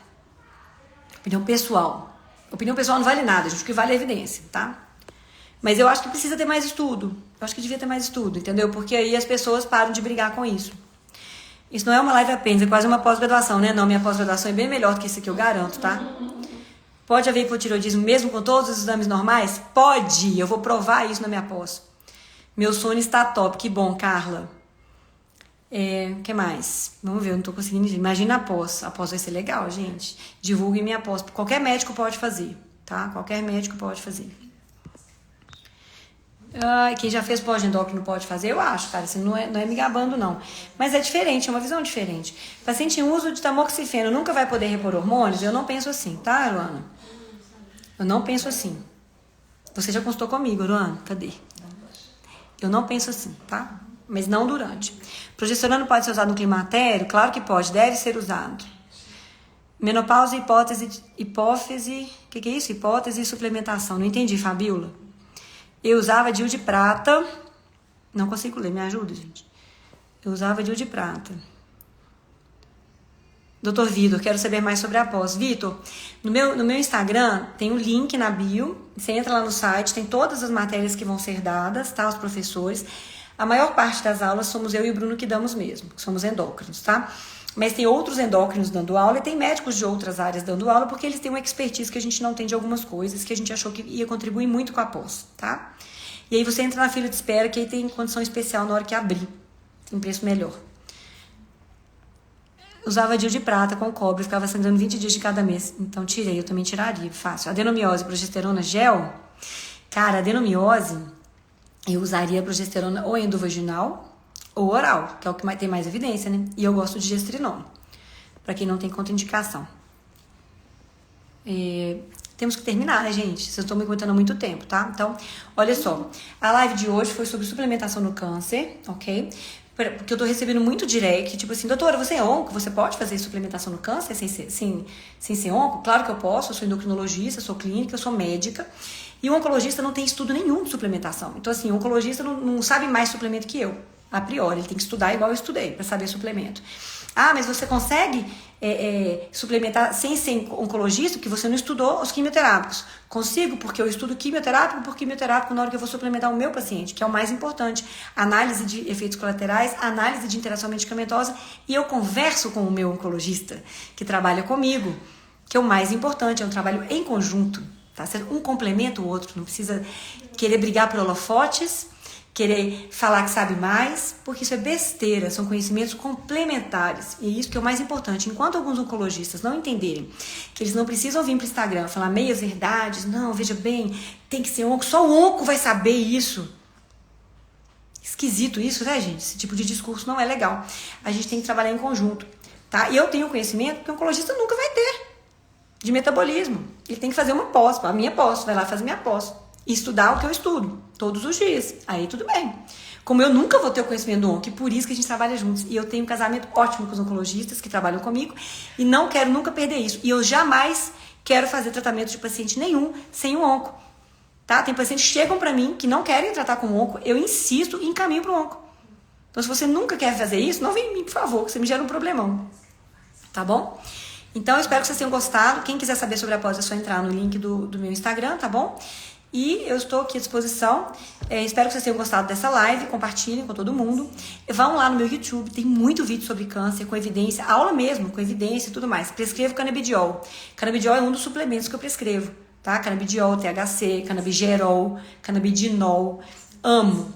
Opinião pessoal. Opinião pessoal não vale nada, gente. O que vale é evidência, tá? Mas eu acho que precisa ter mais estudo. Eu acho que devia ter mais estudo, entendeu? Porque aí as pessoas param de brigar com isso. Isso não é uma live apenas, é quase uma pós-graduação, né? Não, minha pós-graduação é bem melhor do que isso aqui, eu garanto, tá? Pode haver hipotireoidismo mesmo com todos os exames normais? Pode! Eu vou provar isso na minha pós. Meu sono está top. Que bom, Carla. Que mais? Vamos ver, eu não tô conseguindo. Imagina a pós. A pós vai ser legal, gente. Divulguem minha pós. Qualquer médico pode fazer, tá? Qualquer médico pode fazer. Quem já fez pós-endócrino pode fazer? Eu acho, cara. Assim, não é me gabando, não. Mas é diferente, é uma visão diferente. Paciente em uso de tamoxifeno nunca vai poder repor hormônios? Eu não penso assim, tá, Luana? Eu não penso assim. Você já consultou comigo, Luana? Cadê? Eu não penso assim, tá? Mas não durante. Progesterona pode ser usado no climatério? Claro que pode, deve ser usado. Menopausa, hipófise. O que é isso? Hipótese e suplementação. Não entendi, Fabiola. Eu usava DIU de prata. Não consigo ler, me ajuda, gente. Eu usava DIU de prata. Doutor Vitor, quero saber mais sobre a pós. Vitor, no meu Instagram tem um link na bio. Você entra lá no site, tem todas as matérias que vão ser dadas, tá? Os professores. A maior parte das aulas somos eu e o Bruno que damos mesmo, que somos endócrinos, tá? Mas tem outros endócrinos dando aula e tem médicos de outras áreas dando aula, porque eles têm uma expertise que a gente não tem de algumas coisas, que a gente achou que ia contribuir muito com a pós, tá? E aí você entra na fila de espera, que aí tem condição especial na hora que abrir. Tem preço melhor. Usava DIU de prata com cobre, ficava sangrando 20 dias de cada mês. Então tirei, eu também tiraria, fácil. Adenomiose, progesterona gel. Cara, adenomiose, eu usaria progesterona ou endovaginal ou oral, que é o que tem mais evidência, né? E eu gosto de gestrinol, pra quem não tem contraindicação. Temos que terminar, né, gente? Vocês estão me comentando há muito tempo, tá? Então, olha só. A live de hoje foi sobre suplementação no câncer, ok? Porque eu tô recebendo muito direct, tipo assim, doutora, você é onco? Você pode fazer suplementação no câncer sem ser onco? Claro que eu posso, eu sou endocrinologista, sou clínica, eu sou médica. E o oncologista não tem estudo nenhum de suplementação. Então, assim, o oncologista não sabe mais suplemento que eu, a priori. Ele tem que estudar igual eu estudei, pra saber suplemento. Ah, mas você consegue suplementar sem ser oncologista, porque você não estudou os quimioterápicos. Consigo, porque eu estudo quimioterápico por quimioterápico na hora que eu vou suplementar o meu paciente, que é o mais importante. Análise de efeitos colaterais, análise de interação medicamentosa, e eu converso com o meu oncologista, que trabalha comigo, que é o mais importante, é um trabalho em conjunto, tá? Um complementa o outro, não precisa querer brigar por holofotes, querer falar que sabe mais, porque isso é besteira, são conhecimentos complementares. E é isso que é o mais importante. Enquanto alguns oncologistas não entenderem que eles não precisam vir para o Instagram falar meias verdades, não, veja bem, tem que ser onco, só o onco vai saber isso. Esquisito isso, né, gente? Esse tipo de discurso não é legal. A gente tem que trabalhar em conjunto, tá? E eu tenho conhecimento que o oncologista nunca vai ter de metabolismo. Ele tem que fazer uma pós, a minha pós, vai lá fazer minha pós. E estudar o que eu estudo, todos os dias. Aí tudo bem. Como eu nunca vou ter o conhecimento do onco, e por isso que a gente trabalha juntos. E eu tenho um casamento ótimo com os oncologistas que trabalham comigo e não quero nunca perder isso. E eu jamais quero fazer tratamento de paciente nenhum sem o onco. Tá? Tem pacientes que chegam pra mim que não querem tratar com onco, eu insisto e encaminho pro onco. Então se você nunca quer fazer isso, não vem em mim, por favor, que você me gera um problemão. Tá bom? Então eu espero que vocês tenham gostado. Quem quiser saber sobre a pós é só entrar no link do meu Instagram, tá bom? E eu estou aqui à disposição. Espero que vocês tenham gostado dessa live. Compartilhem com todo mundo. Vão lá no meu YouTube, tem muito vídeo sobre câncer, com evidência, aula mesmo, com evidência e tudo mais. Prescrevo canabidiol. Canabidiol é um dos suplementos que eu prescrevo, tá? Canabidiol, THC, canabigerol, canabidinol. Amo,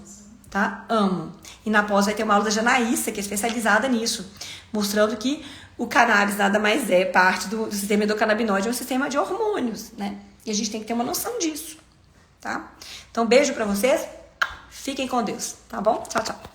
tá? Amo. E na pós vai ter uma aula da Janaíssa, que é especializada nisso, mostrando que o cannabis nada mais é parte do sistema endocannabinoide, é um sistema de hormônios, né? E a gente tem que ter uma noção disso. Tá? Então, beijo pra vocês. Fiquem com Deus, tá bom? Tchau, tchau.